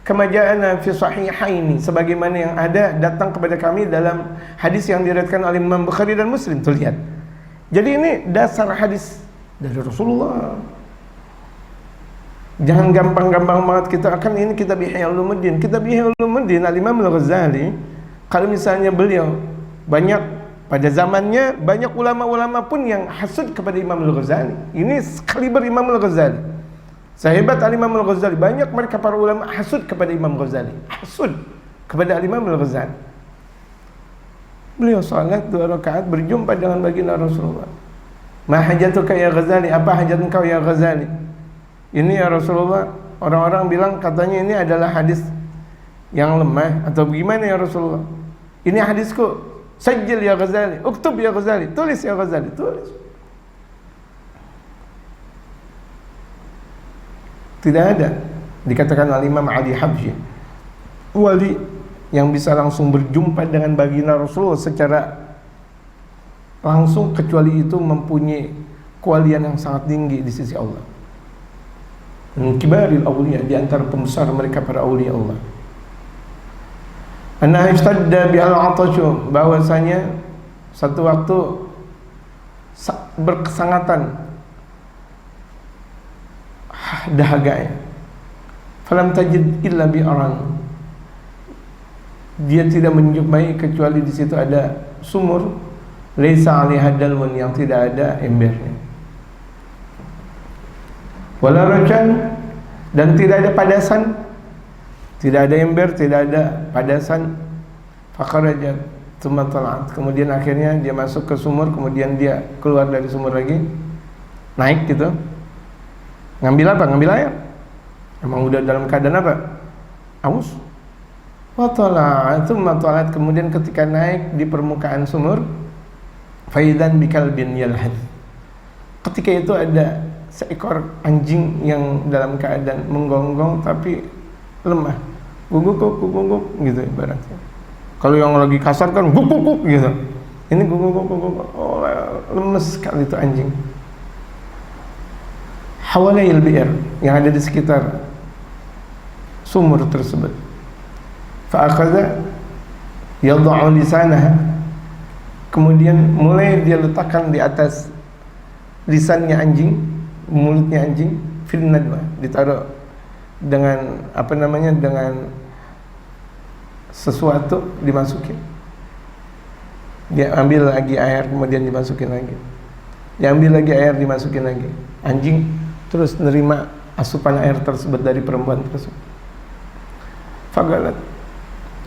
Kama ja'ana fi sahihaini, sebagaimana yang ada datang kepada kami dalam hadis yang diriwayatkan oleh Imam Bukhari dan Muslim. Tuh lihat. Jadi ini dasar hadis dari Rasulullah. Jangan gampang-gampang banget kita akan ini kitab Ihya Ulumuddin. Kitab Ihya Ulumuddin Al-Imam Al-Ghazali, kalau misalnya beliau banyak pada zamannya banyak ulama-ulama pun yang hasud kepada Imam Al-Ghazali. Ini kaliber Imam Al-Ghazali. Sehebat Al-Imam Al-Ghazali, banyak mereka para ulama hasud kepada Imam Ghazali, hasud kepada Al-Imam Al-Ghazali. Beliau salat 2 rakaat berjumpa dengan baginda Rasulullah. Ma hajatuka ya Ghazali, apa hajat engkau ya Ghazali? Ini ya Rasulullah, orang-orang bilang katanya ini adalah hadis yang lemah atau bagaimana ya Rasulullah? Ini hadisku, sajil ya Ghazali, uktub ya Ghazali, tulis ya Ghazali, tulis. Tidak ada dikatakan oleh Imam Ali Habsyi, wali yang bisa langsung berjumpa dengan baginda Rasulullah secara langsung, kecuali itu mempunyai keahlian yang sangat tinggi di sisi Allah. Kibaril awliya, di antara pembesar mereka para awliya Allah. Anna istadda bihal atashu, bahwasanya satu waktu berkesangatan dahaganya. Falam tajid illa bi'aran, dia tidak menjumpai kecuali di situ ada sumur, laisa 'alaiha dalwun, yang tidak ada embernya, wala rajan, dan tidak ada padasan, tidak ada ember, tidak ada padasan. Fakharajat tsumma tala'at, kemudian akhirnya dia masuk ke sumur, kemudian dia keluar dari sumur lagi, naik gitu. Ngambil apa? Ngambil air. Emang udah dalam keadaan apa? Aus. Wa tala'at tsumma tala'at, kemudian ketika naik di permukaan sumur, faidan bikalbin yalhad, ketika itu ada seekor anjing yang dalam keadaan menggonggong tapi lemah, guguk gitu ibaratnya. Kalau yang lagi kasar kan guguk gitu, ini guguk, oh, lemes sekali itu anjing. Hawalayil bi'r, yang ada di sekitar sumur tersebut. Fa'akhadha yadha'u lisanaha, kemudian mulai dia letakkan di atas lisannya anjing, mulutnya anjing, fil nadwa, ditaruh dengan apa namanya, dengan sesuatu, dimasukin. Dia ambil lagi air, kemudian dimasukin lagi. Dia ambil lagi air, dimasukin lagi. Anjing terus nerima asupan air tersebut dari perempuan tersebut. Fagalat,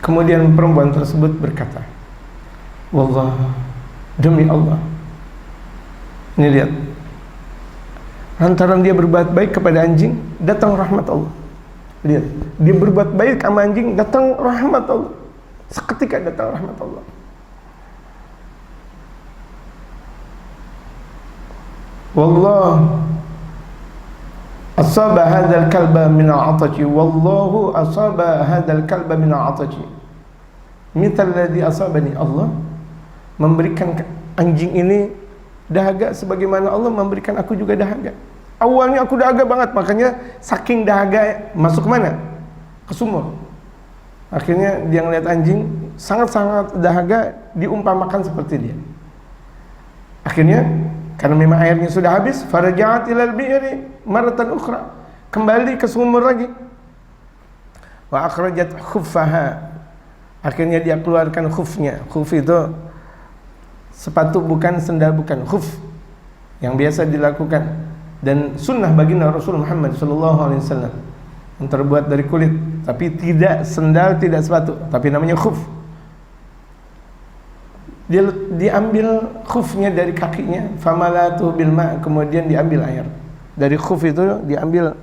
Kemudian perempuan tersebut berkata, wallah, demi Allah. Ini lihat, lantaran dia berbuat baik kepada anjing, datang rahmat Allah. Lihat, dia berbuat baik sama anjing, datang rahmat Allah. Seketika datang rahmat Allah. Wallah asaba hadzal kalba min al-'atashi, wallahu asaba hadzal kalba min al-'atashi mithal ladzi asabani. Allah memberikan anjing ini dahaga sebagaimana Allah memberikan aku juga dahaga. Awalnya aku dahaga banget, makanya saking dahaga masuk mana? Ke sumur. Akhirnya dia ngeliat anjing sangat-sangat dahaga, diumpamakan seperti dia. Akhirnya karena memang airnya sudah habis, faraja'at ilal bi'ri maratan ukhra, kembali ke sumur lagi. Wa akhrajat khuffaha, akhirnya dia keluarkan khufnya. Khuf itu sepatu, bukan sendal, bukan, khuf yang biasa dilakukan dan sunnah baginda Rasul Muhammad SAW, yang terbuat dari kulit, tapi tidak sendal, tidak sepatu, tapi namanya khuf. Dia diambil khufnya dari kakinya, famalatu bil ma, kemudian diambil air dari khuf itu, diambil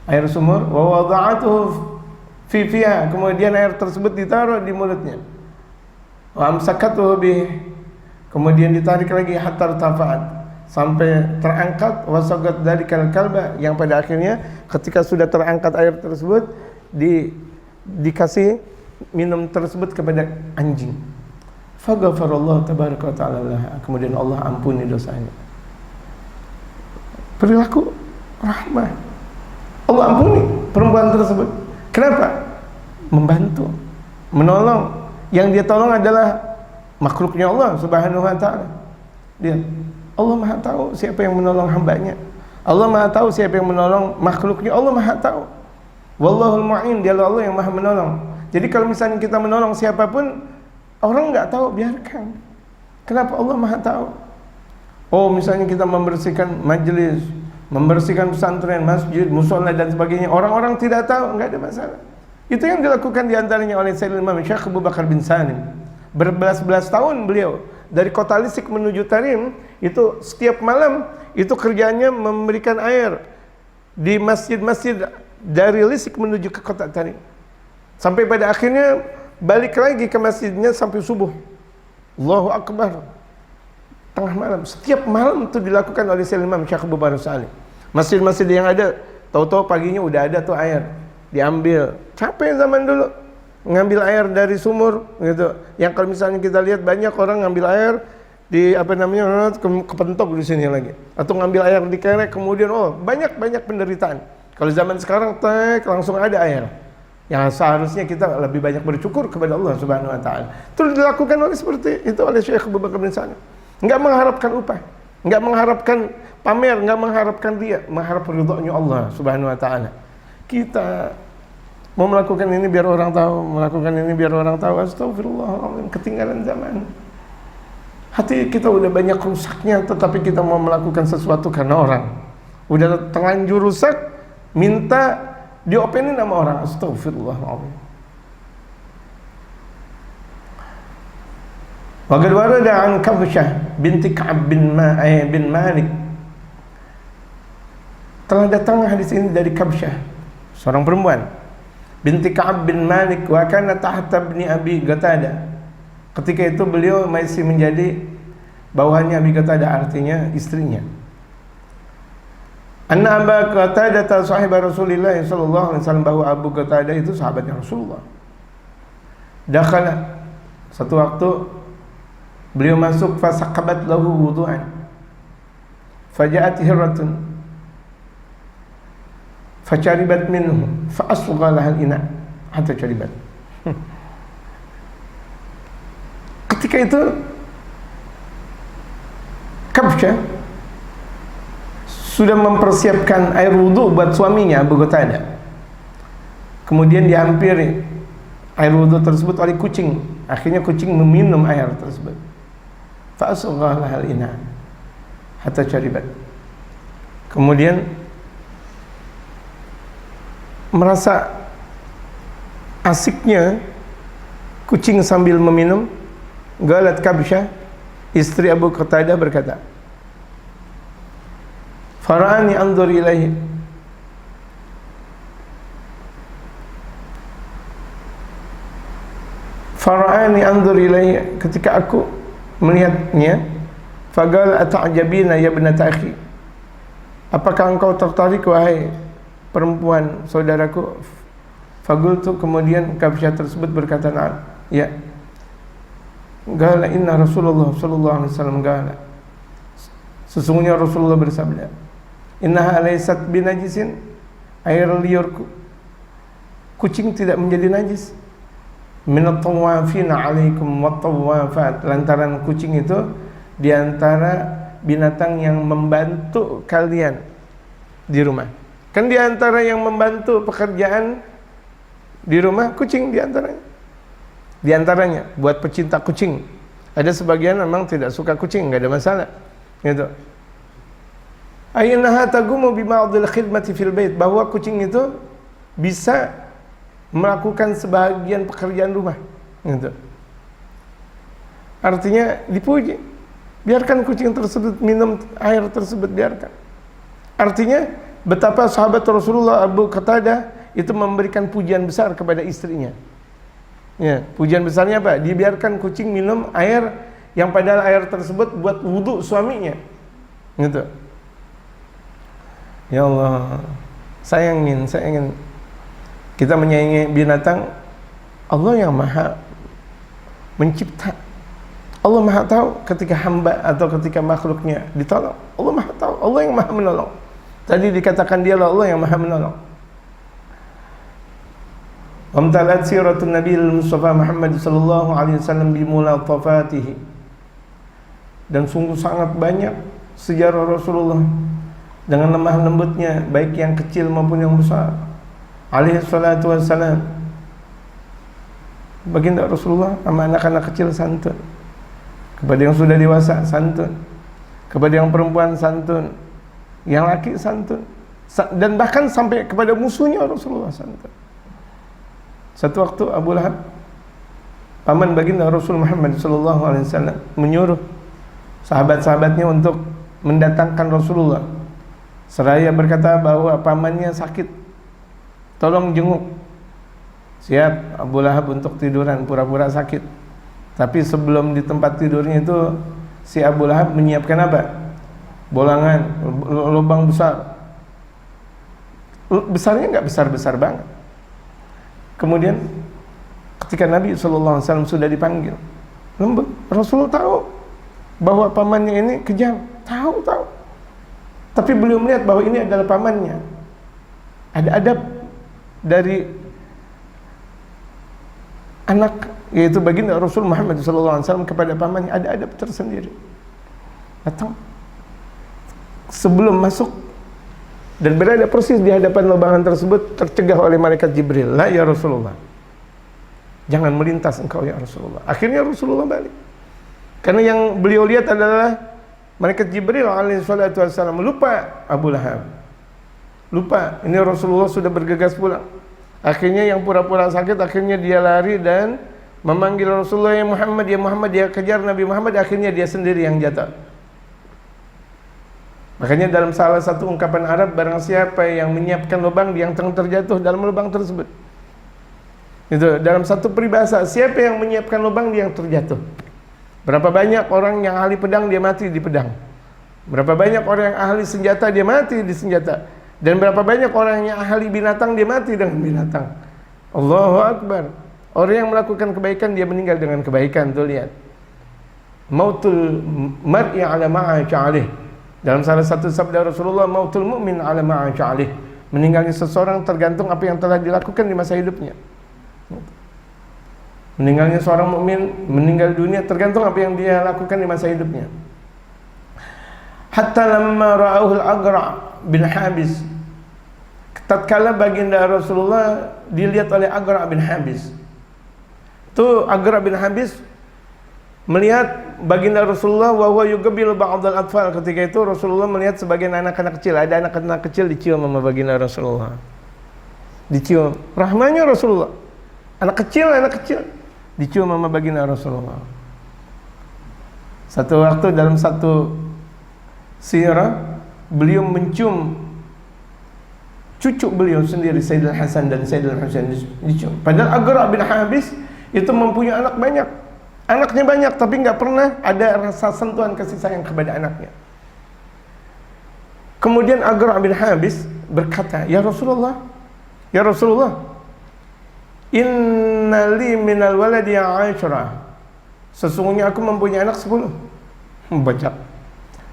air sumur, wa wada'atuhu fi fiha, kemudian air tersebut ditaruh di mulutnya, wa amsakatuhu bih, kemudian ditarik lagi hatta tafa'at, sampai terangkat, wasagat dari kalba, yang pada akhirnya ketika sudah terangkat air tersebut dikasih minum tersebut kepada anjing. Faghafarallahu tabaraka wa ta'ala laha, kemudian Allah ampuni dosanya. Perilaku rahmah, Allah ampuni perempuan tersebut. Kenapa? Membantu, menolong. Yang dia tolong adalah makhluknya Allah Subhanahu wa ta'ala. Dia, Allah Maha tahu siapa yang menolong hambanya. Allah Maha tahu siapa yang menolong makhluknya. Allah Maha tahu. Wallahul mu'in, dialah Allah yang Maha menolong. Jadi kalau misalnya kita menolong siapapun, orang nggak tahu, biarkan. Kenapa? Allah Maha tahu. Oh, misalnya kita membersihkan majelis, membersihkan pesantren, masjid, musola dan sebagainya, orang-orang tidak tahu, nggak ada masalah. Itu yang dilakukan diantaranya oleh Sayyidina Imam Syekh Abu Bakar bin Salim. Berbelas-belas tahun beliau dari kota Lisik menuju Tarim, itu setiap malam itu kerjanya memberikan air di masjid-masjid dari Lisik menuju ke kota Tarim. Sampai pada akhirnya balik lagi ke masjidnya sampai subuh. Allahu Akbar. Tengah malam. Setiap malam itu dilakukan oleh Sayyidina Imam Syekh Abu Bakar Salim. Masjid-masjid yang ada, tahu-tahu paginya udah ada tuh air. Diambil. Capek zaman dulu. Ngambil air dari sumur gitu. Yang kalau misalnya kita lihat banyak orang ngambil air di kepentok di sini lagi. Atau ngambil air di kerek, kemudian banyak penderitaan. Kalau zaman sekarang langsung ada air. Yang seharusnya kita lebih banyak bersyukur kepada Allah Subhanahu wa ta'ala. Itu dilakukan oleh seperti itu oleh Syekh Abu Bakar bin Salim. Enggak mengharapkan upah, enggak mengharapkan pamer, enggak mengharapkan dia, mengharap ridhonya Allah Subhanahu wa ta'ala. Kita mau melakukan ini biar orang tahu, melakukan ini biar orang tahu, astagfirullahaladzim, ketinggalan zaman. Hati kita udah banyak rusaknya, tetapi kita mau melakukan sesuatu karena orang. Udah terlanjur rusak, minta diopenin sama orang, astagfirullahaladzim. Wa qad warada an Kabsyah binti Ka'ab bin Malik. Telah datang hadis ini dari Kabsyah, seorang perempuan, binti Ka'ab bin Malik, wa kana tahta ibni Abi Qatadah. Ketika itu beliau masih menjadi bawahannya Abi Qatadah, artinya istrinya. Anna Abu Qatadah sahib Rasulullah sallallahu alaihi wasallam, bahwa Abu Qatadah itu sahabatnya Rasulullah. Dakhala, satu waktu beliau masuk, fasaqabat lahu wudu'an, faja'at hirratun facharibat minhu fa'asgha lahal ina hatta charibat. Ketika itu Kabsyah sudah mempersiapkan air wudu buat suaminya Abu Qatadah. Kemudian dihampiri air wudu tersebut oleh kucing. Akhirnya kucing meminum air tersebut. Fa'asgha lahal ina hatta charibat. Kemudian merasa asiknya kucing sambil meminum. Galat Kabsyah, istri Abu Qatadah berkata, fara'ani anzur ilaihi, fara'ani anzur ilaihi, ketika aku melihatnya, faqala ata'jabina ya ibnata akhi, apakah engkau tertarik wahai perempuan saudaraku? Faqultu, kemudian Kabsyah tersebut berkata, na'am, ya. Qala inna Rasulullah sallallahu alaihi wasallam qala, sesungguhnya Rasulullah bersabda, innaha laysat binajisin, air liur kucing tidak menjadi najis. Minat tawafina alaikum wat tawafat, lantaran kucing itu diantara binatang yang membantu kalian di rumah. Kan diantara yang membantu pekerjaan di rumah kucing diantaranya. Diantaranya buat pecinta kucing. Ada sebagian memang tidak suka kucing, nggak ada masalah. Gitu. Aynaha tagumu bima'dil khidmati fil bait, bahwa kucing itu bisa melakukan sebagian pekerjaan rumah. Gitu. Artinya dipuji. Biarkan kucing tersebut minum air tersebut, biarkan. Artinya betapa sahabat Rasulullah Abu Qatadah itu memberikan pujian besar kepada istrinya. Ya, pujian besarnya apa? Dibiarkan kucing minum air yang padahal air tersebut buat wudhu suaminya. Gitu. Ya Allah, saya ingin kita menyayangi binatang. Allah yang maha mencipta. Allah maha tahu ketika hamba atau ketika makhluknya ditolong. Allah maha tahu. Allah yang maha menolong. Tadi dikatakan dialah Allah yang maha menolong. Amtalat siratun Nabi Mustafa Muhammad sallallahu alaihi wasallam bimulatafatihi, dan sungguh sangat banyak sejarah Rasulullah dengan lemah lembutnya, baik yang kecil maupun yang besar. Alaihi salatu wassalam. Baginda Rasulullah sama anak-anak kecil santun, kepada yang sudah dewasa santun, kepada yang perempuan santun, yang laki santun, dan bahkan sampai kepada musuhnya Rasulullah santun. Satu waktu Abu Lahab, paman baginda Rasul Muhammad sallallahu alaihi wasallam, menyuruh sahabat-sahabatnya untuk mendatangkan Rasulullah, seraya berkata bahwa pamannya sakit, tolong jenguk. Siap Abu Lahab untuk tiduran, pura-pura sakit. Tapi sebelum di tempat tidurnya itu, si Abu Lahab menyiapkan apa? Bolangan, lubang besar. Besarnya nggak besar-besar banget. Kemudian ketika Nabi SAW sudah dipanggil, lembut. Rasul tahu bahwa pamannya ini kejam, tahu. Tapi beliau melihat bahwa ini adalah pamannya. Ada adab dari anak, yaitu baginda Rasul Muhammad SAW kepada pamannya, ada adab tersendiri. Datang sebelum masuk dan berada persis di hadapan lubangan tersebut, tercegah oleh malaikat Jibril. La ya Rasulullah, jangan melintas engkau ya Rasulullah. Akhirnya Rasulullah balik, karena yang beliau lihat adalah malaikat Jibril alaihi salatu wassalam. Lupa Abu Lahab, lupa ini Rasulullah sudah bergegas pulang. Akhirnya yang pura-pura sakit, akhirnya dia lari dan memanggil Rasulullah, ya Muhammad, dia kejar Nabi Muhammad. Akhirnya dia sendiri yang jatuh. Makanya dalam salah satu ungkapan Arab, barang siapa yang menyiapkan lubang, dia yang terjatuh dalam lubang tersebut. Itu dalam satu peribahasa, siapa yang menyiapkan lubang, dia yang terjatuh. Berapa banyak orang yang ahli pedang, dia mati di pedang. Berapa banyak orang yang ahli senjata, dia mati di senjata. Dan berapa banyak orang yang ahli binatang, dia mati dengan binatang. Allahu Akbar. Orang yang melakukan kebaikan, dia meninggal dengan kebaikan. Tuh lihat, mautul mar'i ala ma'a sya'alih. Dalam salah satu sabda Rasulullah, mautul mu'min ala ma'a sya'alih. Meninggalnya seseorang tergantung apa yang telah dilakukan di masa hidupnya. Meninggalnya seorang mukmin, meninggal dunia tergantung apa yang dia lakukan di masa hidupnya. Hatta lamma ra'ahul Agra' bin Habis, tatkala baginda Rasulullah dilihat oleh Agra' bin Habis. Itu Agra' bin Habis melihat baginda Rasulullah wa huwa yuqbilu ba'dal atfal. Ketika itu Rasulullah melihat sebagian anak-anak kecil, ada anak-anak kecil dicium sama baginda Rasulullah. Dicium rahmanya Rasulullah. Anak kecil. dicium sama baginda Rasulullah. Satu waktu dalam satu sirah, beliau mencium cucu beliau sendiri, Sayyidina Hasan dan Sayyidina Husain, dicium. Padahal Aqra' bin Habis itu mempunyai anak banyak, anaknya banyak, tapi nggak pernah ada rasa sentuhan kasih sayang kepada anaknya. Kemudian Aqra' bin Habis berkata, ya Rasulullah, inna li minal waladi 'ashra, sesungguhnya aku mempunyai anak 10. Bacak.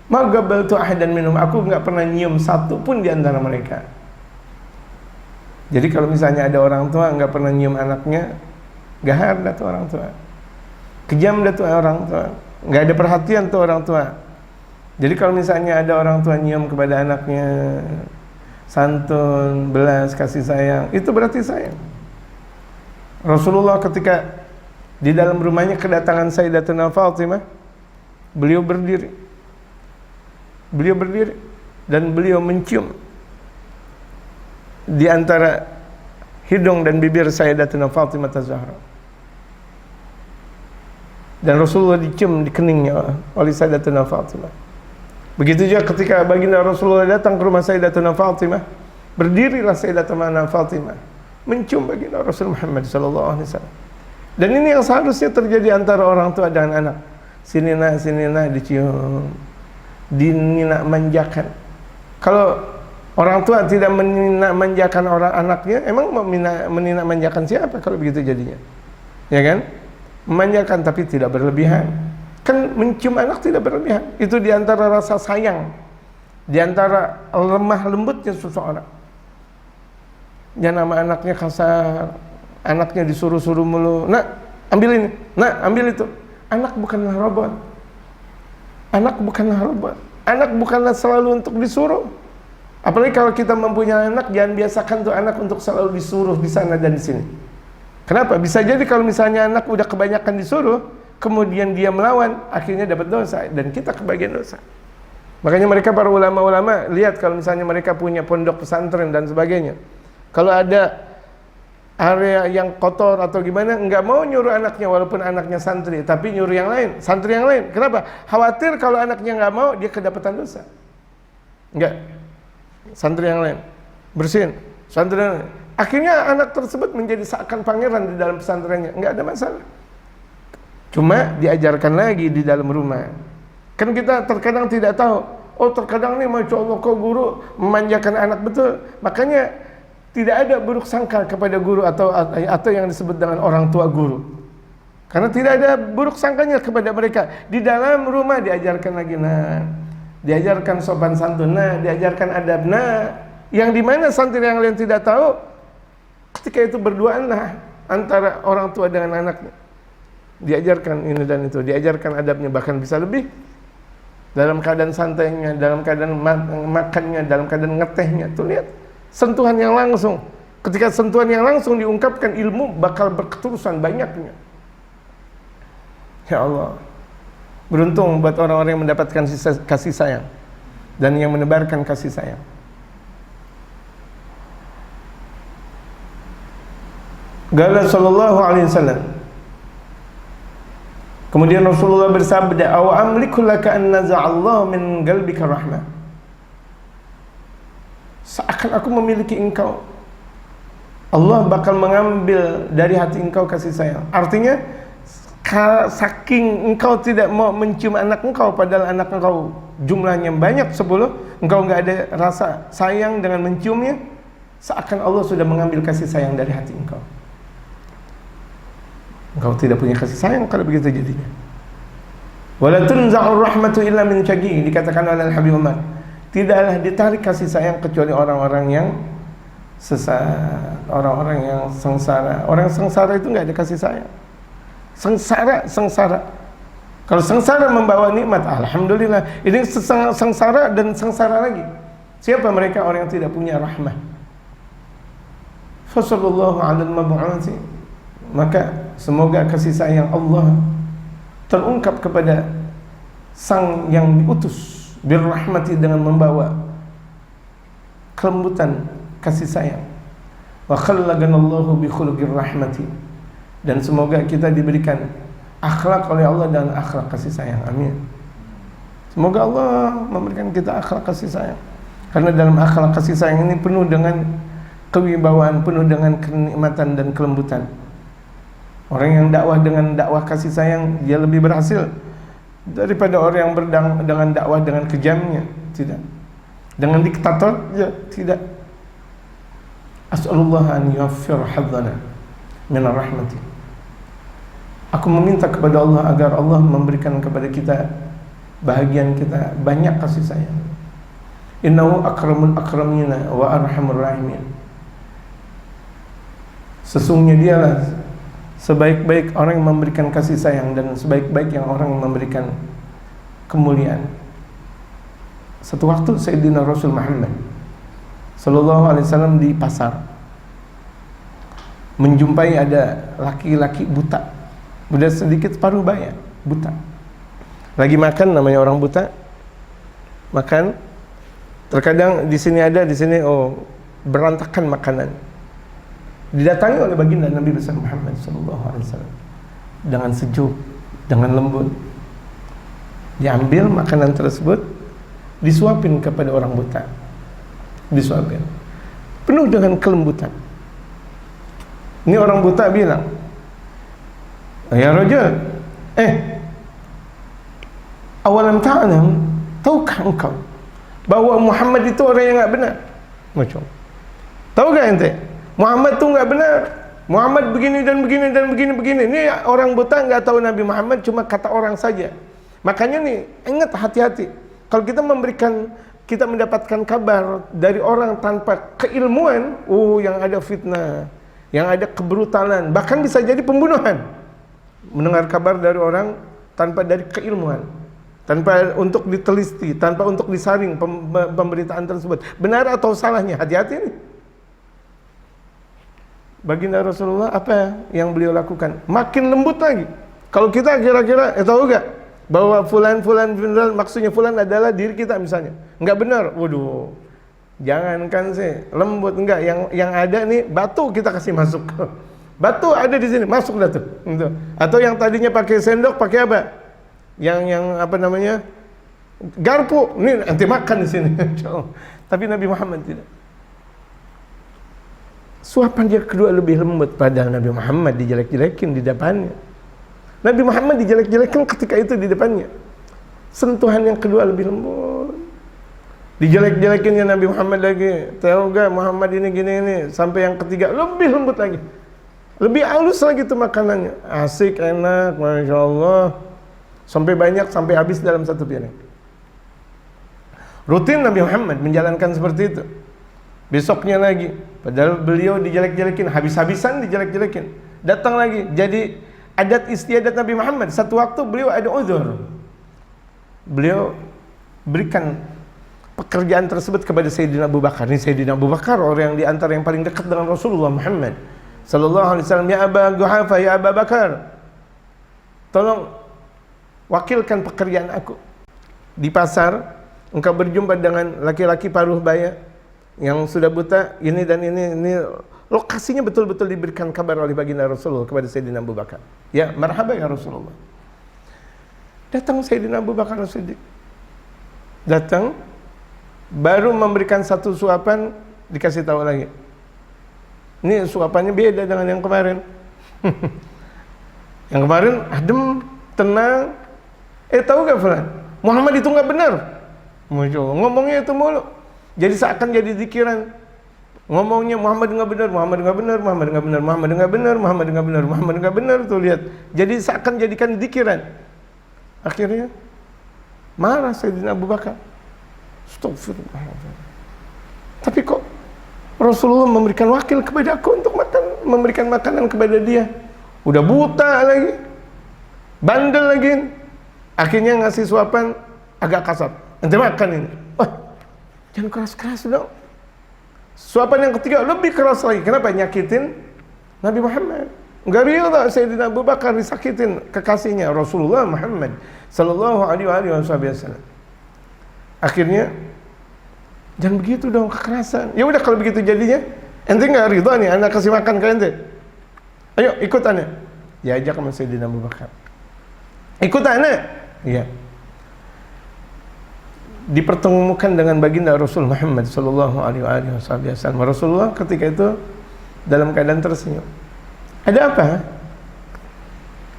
Ma gabaltu ahadan minhum, aku nggak pernah nyium satu pun di antara mereka. Jadi kalau misalnya ada orang tua nggak pernah nyium anaknya, gahar dah tuh orang tua, kejam dah tuh orang tua, nggak ada perhatian tuh orang tua. Jadi kalau misalnya ada orang tua nyium kepada anaknya, santun, belas, kasih sayang, itu berarti sayang. Rasulullah ketika di dalam rumahnya kedatangan Sayyidatuna Fatimah, beliau berdiri dan beliau mencium di antara hidung dan bibir Sayyidatuna Fatimah Az-Zahra. Dan Rasulullah dicium di keningnya oleh Sayyidatuna Fatimah. Begitu juga ketika baginda Rasulullah datang ke rumah Sayyidatuna Fatimah, berdirilah Sayyidatuna Fatimah mencium baginda Rasul Muhammad sallallahu alaihi wasallam. Dan ini yang seharusnya terjadi antara orang tua dan anak. Sini nah dicium, dininak manjakan. Kalau orang tua tidak meninak manjakan orang anaknya, emang meninak manjakan siapa kalau begitu jadinya? Ya kan? Memanjakan tapi tidak berlebihan. Kan mencium anak tidak berlebihan. Itu diantara rasa sayang, diantara lemah lembutnya seseorang. Jangan nama anaknya kasar, anaknya disuruh-suruh mulu. Nak, ambil ini. Nak, ambil itu. Anak bukanlah robot. Anak bukanlah selalu untuk disuruh. Apalagi kalau kita mempunyai anak, jangan biasakan tuh anak untuk selalu disuruh di sana dan di sini. Kenapa? Bisa jadi kalau misalnya anak udah kebanyakan disuruh, kemudian dia melawan, akhirnya dapat dosa dan kita kebagian dosa. Makanya mereka para ulama-ulama lihat kalau misalnya mereka punya pondok pesantren dan sebagainya, kalau ada area yang kotor atau gimana, nggak mau nyuruh anaknya walaupun anaknya santri, tapi nyuruh yang lain, santri yang lain. Kenapa? Khawatir kalau anaknya nggak mau, dia kedapatan dosa. Enggak. Santri yang lain bersihin, santri yang lain. Akhirnya anak tersebut menjadi seakan pangeran di dalam pesantrennya, nggak ada masalah. Cuma diajarkan lagi di dalam rumah. Kan kita terkadang tidak tahu. Oh, terkadang nih masya Allah kok guru memanjakan anak betul. Makanya tidak ada buruk sangka kepada guru atau yang disebut dengan orang tua guru. Karena tidak ada buruk sangkanya kepada mereka. Di dalam rumah diajarkan lagi, nah, diajarkan sopan santun, nah, diajarkan adab, nah, yang dimana santri yang lain tidak tahu, ketika itu berduaanlah antara orang tua dengan anaknya, diajarkan ini dan itu, diajarkan adabnya, bahkan bisa lebih, dalam keadaan santainya, dalam keadaan makannya, dalam keadaan ngetehnya. Tuh lihat, sentuhan yang langsung. Ketika sentuhan yang langsung diungkapkan, ilmu bakal berketerusan banyaknya. Ya Allah, beruntung buat orang-orang yang mendapatkan kasih sayang dan yang menebarkan kasih sayang. Qala sallallahu alaihi wasallam, kemudian Rasulullah bersabda, "Aw amliku laka an naza'allahu min qalbika rahmah." Seakan aku memiliki engkau, Allah bakal mengambil dari hati engkau kasih sayang. Artinya saking engkau tidak mau mencium anak engkau, padahal anak engkau jumlahnya banyak 10, engkau enggak ada rasa sayang dengan menciumnya, seakan Allah sudah mengambil kasih sayang dari hati engkau. Engkau tidak punya kasih sayang kalau begitu jadinya. Wala tunza'ur rahmatu illa min syaqi, dikatakan oleh Habib Umar, tidaklah ditarik kasih sayang kecuali orang-orang yang sesat, orang-orang yang sengsara. Orang sengsara itu enggak ada kasih sayang. Sengsara. Kalau sengsara membawa nikmat, alhamdulillah. Ini sengsara dan sengsara lagi. Siapa mereka? Orang yang tidak punya rahmah. Fasallallahu 'alal mab'uthi. Maka semoga kasih sayang Allah terungkap kepada sang yang diutus birrahmati, dengan membawa kelembutan kasih sayang. Wa khallaganallahu bi khuluqir rahmati, Dan semoga kita diberikan akhlak oleh Allah dan akhlak kasih sayang. Amin. Semoga Allah memberikan kita akhlak kasih sayang. Karena dalam akhlak kasih sayang ini penuh dengan kewibawaan, penuh dengan kenikmatan dan kelembutan. Orang yang dakwah dengan dakwah kasih sayang, dia lebih berhasil daripada orang yang dengan dakwah dengan kejamnya. Tidak. Dengan diktator, ya tidak. As'alullah an yaghfir hadzana min rahmati. Aku meminta kepada Allah agar Allah memberikan kepada kita bahagian kita banyak kasih sayang. Innahu akramul akramina wa arhamur rahimin. Sesungguhnya dialah sebaik-baik orang yang memberikan kasih sayang dan sebaik-baik yang orang yang memberikan kemuliaan. Satu waktu Sayyidina Rasul Muhammad sallallahu alaihi wasallam di pasar menjumpai ada laki-laki buta, udah sedikit paruh baya, buta. Lagi makan, namanya orang buta makan. Terkadang di sini ada, di sini berantakan makanan. Didatangi oleh baginda Nabi besar Muhammad sallallahu alaihi wasallam dengan sejuk, dengan lembut. Diambil makanan tersebut, disuapin kepada orang buta. Disuapin. Penuh dengan kelembutan. Ini orang buta bilang, "Ya rajul, awalam ta'lam, tahukah engkau bahwa Muhammad itu orang yang enggak benar?" Macam. Tahu enggak ente? Muhammad itu enggak benar. Muhammad begini dan begini dan begini. Ini orang buta enggak tahu Nabi Muhammad, cuma kata orang saja. Makanya nih, ingat, hati-hati. Kalau kita mendapatkan kabar dari orang tanpa keilmuan, yang ada fitnah, yang ada kebrutalan, bahkan bisa jadi pembunuhan. Mendengar kabar dari orang tanpa dari keilmuan, tanpa untuk diteliti, tanpa untuk disaring pemberitaan tersebut, benar atau salahnya, hati-hati nih. Baginda Rasulullah apa yang beliau lakukan? Makin lembut lagi. Kalau kita kira-kira, tahu gak bahwa fulan maksudnya fulan adalah diri kita misalnya, enggak benar, waduh, jangankan sih lembut, enggak, yang ada nih batu kita kasih masuk. Batu ada di sini, masuk dah tuh. Atau yang tadinya pakai sendok, pakai apa? Yang apa namanya? Garpu. Nih nanti makan di sini. Tapi Nabi Muhammad tidak. Suapan dia kedua lebih lembut, padahal Nabi Muhammad dijelek-jelekin di depannya. Nabi Muhammad dijelek-jelekin ketika itu di depannya. Sentuhan yang kedua lebih lembut. Dijelek-jelekinnya Nabi Muhammad lagi. Tahu gak Muhammad ini gini. Sampai yang ketiga lebih lembut lagi. Lebih halus lagi tuh makanannya. Asik, enak, Masya Allah. Sampai banyak, sampai habis dalam satu piring. Rutin Nabi Muhammad menjalankan seperti itu. Besoknya lagi, padahal beliau dijelek-jelekin, habis-habisan dijelek-jelekin. Datang lagi, jadi adat istiadat Nabi Muhammad. Satu waktu beliau ada uzur. Beliau berikan pekerjaan tersebut kepada Sayyidina Abu Bakar. Ini Sayyidina Abu Bakar orang yang diantara yang paling dekat dengan Rasulullah Muhammad sallallahu alaihi wasallam. Ya Aba Quhafah, ya Abu Bakar, tolong wakilkan pekerjaan aku. Di pasar engkau berjumpa dengan laki-laki paruh baya yang sudah buta, ini dan ini lokasinya betul-betul diberikan kabar oleh baginda Rasulullah kepada Sayyidina Abu Bakar. Ya, marhaba ya Rasulullah. Datang Sayyidina Abu Bakar As-Siddiq. Datang, baru memberikan satu suapan, dikasih tahu lagi. Ini suapannya beda dengan yang kemarin. Yang kemarin adem, tenang. Tahu gak Fulan? Muhammad itu nggak benar. Masya Allah, ngomongnya itu mulu. Jadi seakan jadi zikiran. Ngomongnya Muhammad nggak benar, Muhammad nggak benar, Muhammad nggak benar, Muhammad nggak benar, Muhammad nggak benar, Muhammad nggak benar, tuh lihat. Jadi seakan jadikan zikiran. Akhirnya marah Sayyidina Abu Bakar. Astagfirullah. Tapi kok Rasulullah memberikan wakil kepada aku untuk memberikan makanan kepada dia. Udah buta lagi, bandel lagi. Akhirnya ngasih suapan agak kasar. Ente makan ini. Jangan keras-keras dong. Suapan yang ketiga lebih keras lagi. Kenapa? Nyakitin Nabi Muhammad. Enggak rela Sayyidina Abu Bakar disakitin kekasihnya Rasulullah Muhammad sallallahu alaihi wasallam. Akhirnya jangan begitu dong, kekerasan. Ya udah kalau begitu jadinya, ente enggak ridha nih anak kasih makan ke ente. Ayo ikut ane. Diajak sama Sayyidina Abu Bakar. Ikut anak. Iya. Dipertemukan dengan baginda Rasul Muhammad sallallahu alaihi wasallam. Rasulullah ketika itu dalam keadaan tersenyum. Ada apa?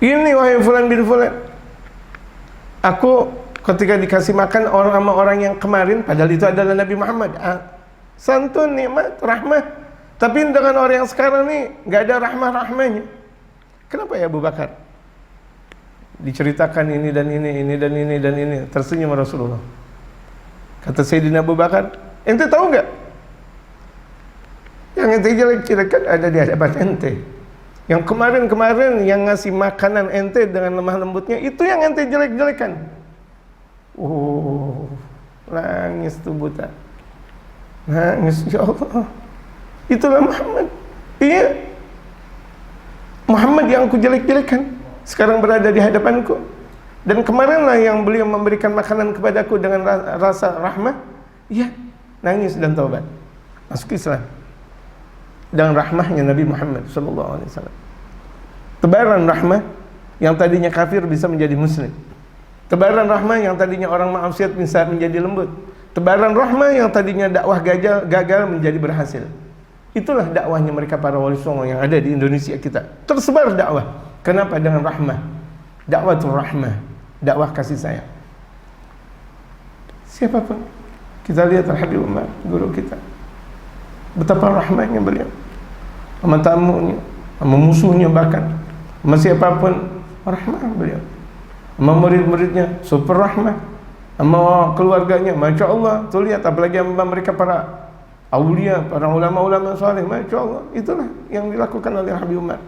Ini wahai fulan bin fulan. Aku ketika dikasih makan sama orang yang kemarin, padahal itu adalah Nabi Muhammad. Santun, nikmat, rahmah. Tapi dengan orang yang sekarang nih nggak ada rahmah-rahmahnya. Kenapa ya Abu Bakar? Diceritakan ini dan ini dan ini dan ini. Tersenyum Rasulullah. Kata Sayyidina Abu Bakar, ente tahu nggak? Yang ente jelek-jelekan ada di hadapan ente. Yang kemarin-kemarin yang ngasih makanan ente dengan lemah lembutnya, itu yang ente jelek-jelekan. Nangis tuh buta. Nangis, ya Allah. Itulah Muhammad. Iya. Muhammad yang aku jelek-jelekan sekarang berada di hadapanku. Dan kemarinlah yang beliau memberikan makanan kepadaku dengan rasa rahmah. Iya, nangis dan taubat. Masuk Islam. Dan rahmahnya Nabi Muhammad SAW. Tebaran rahmah yang tadinya kafir bisa menjadi muslim. Tebaran rahmah yang tadinya orang maksiat bisa menjadi lembut. Tebaran rahmah yang tadinya dakwah gagal menjadi berhasil. Itulah dakwahnya mereka para wali songo yang ada di Indonesia kita. Tersebar dakwah. Kenapa? Dengan rahmah. Dakwatul rahmah. Dakwah kasih sayang. Siapapun kita lihat Al-Habib Umar, guru kita, betapa rahmahnya beliau sama tamunya, sama musuhnya, bahkan sama siapapun rahmah beliau. Sama murid-muridnya super rahmah, sama keluarganya, Masya Allah. Tuh lihat, apalagi sama mereka para aulia, para ulama-ulama saleh, Masya Allah. Itulah yang dilakukan oleh Habib Umar.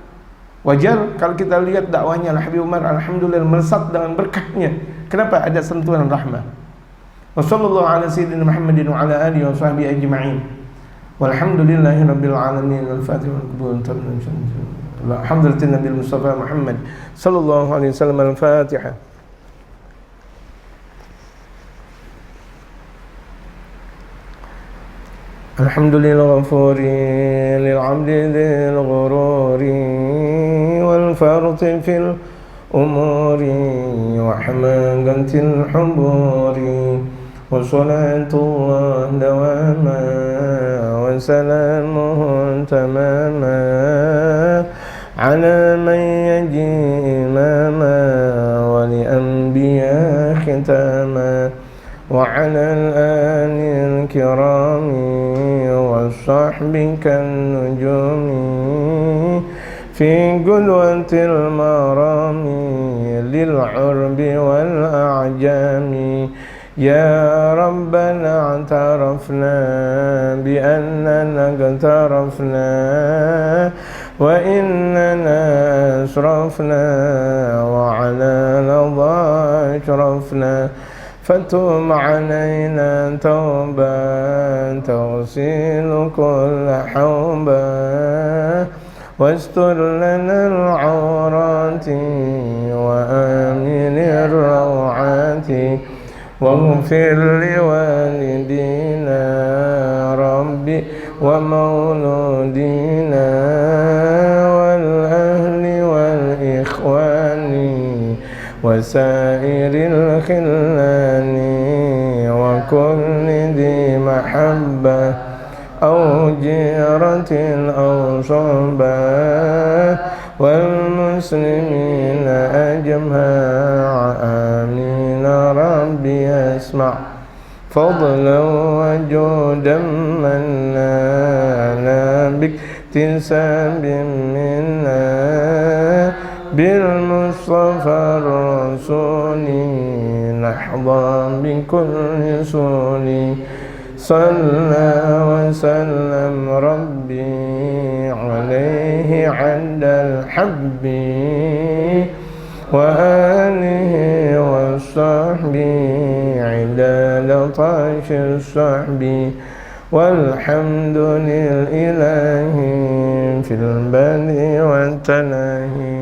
Wajar kalau kita lihat dakwahnya Habib Umar, alhamdulillah melesat dengan berkahnya. Kenapa? Ada sentuhan rahmah. Wassallallahu ala sayyidina Muhammadin wa ala alihi wa sahbihi ajma'in. Walhamdulillahi rabbil alamin. Al-Fatihah wal qabul. Alhamdulillahi Nabi Mustafa Muhammad sallallahu alaihi wasallam. Al-Fatihah. Alhamdulillah ghafuri lil 'abdi dzil ghururi wal farti fil umuri wa hamagatil huburi wa salatullah dawama wa salamuhu tamama ala man yaji imama wa li anbiya khitama وعلى الآل الكرام والصحب كالنجوم في قدوة المرام للعرب والأعجام يا ربنا اعترفنا بأننا اقترفنا وإننا أسرفنا وعلى لظى أشرفنا فتوب علينا توبة تغسل كل حوبة واستر لنا العورات وآمن الروعات واغفر لوالدينا ربي ومولودينا والأهل والإخوان وسائر الخلان وكل ذي محبة أو جيرة أو صحبة والمسلمين أجمع آمين ربي اسمع فضلا وجودا من لنا باكتساب منا بالمصطفى الرسول نحظى بكل سول صلى وسلم ربي عليه عند الحب وآله وصحبه عدال طاش الصحب والحمد لله في البدء والتناهي.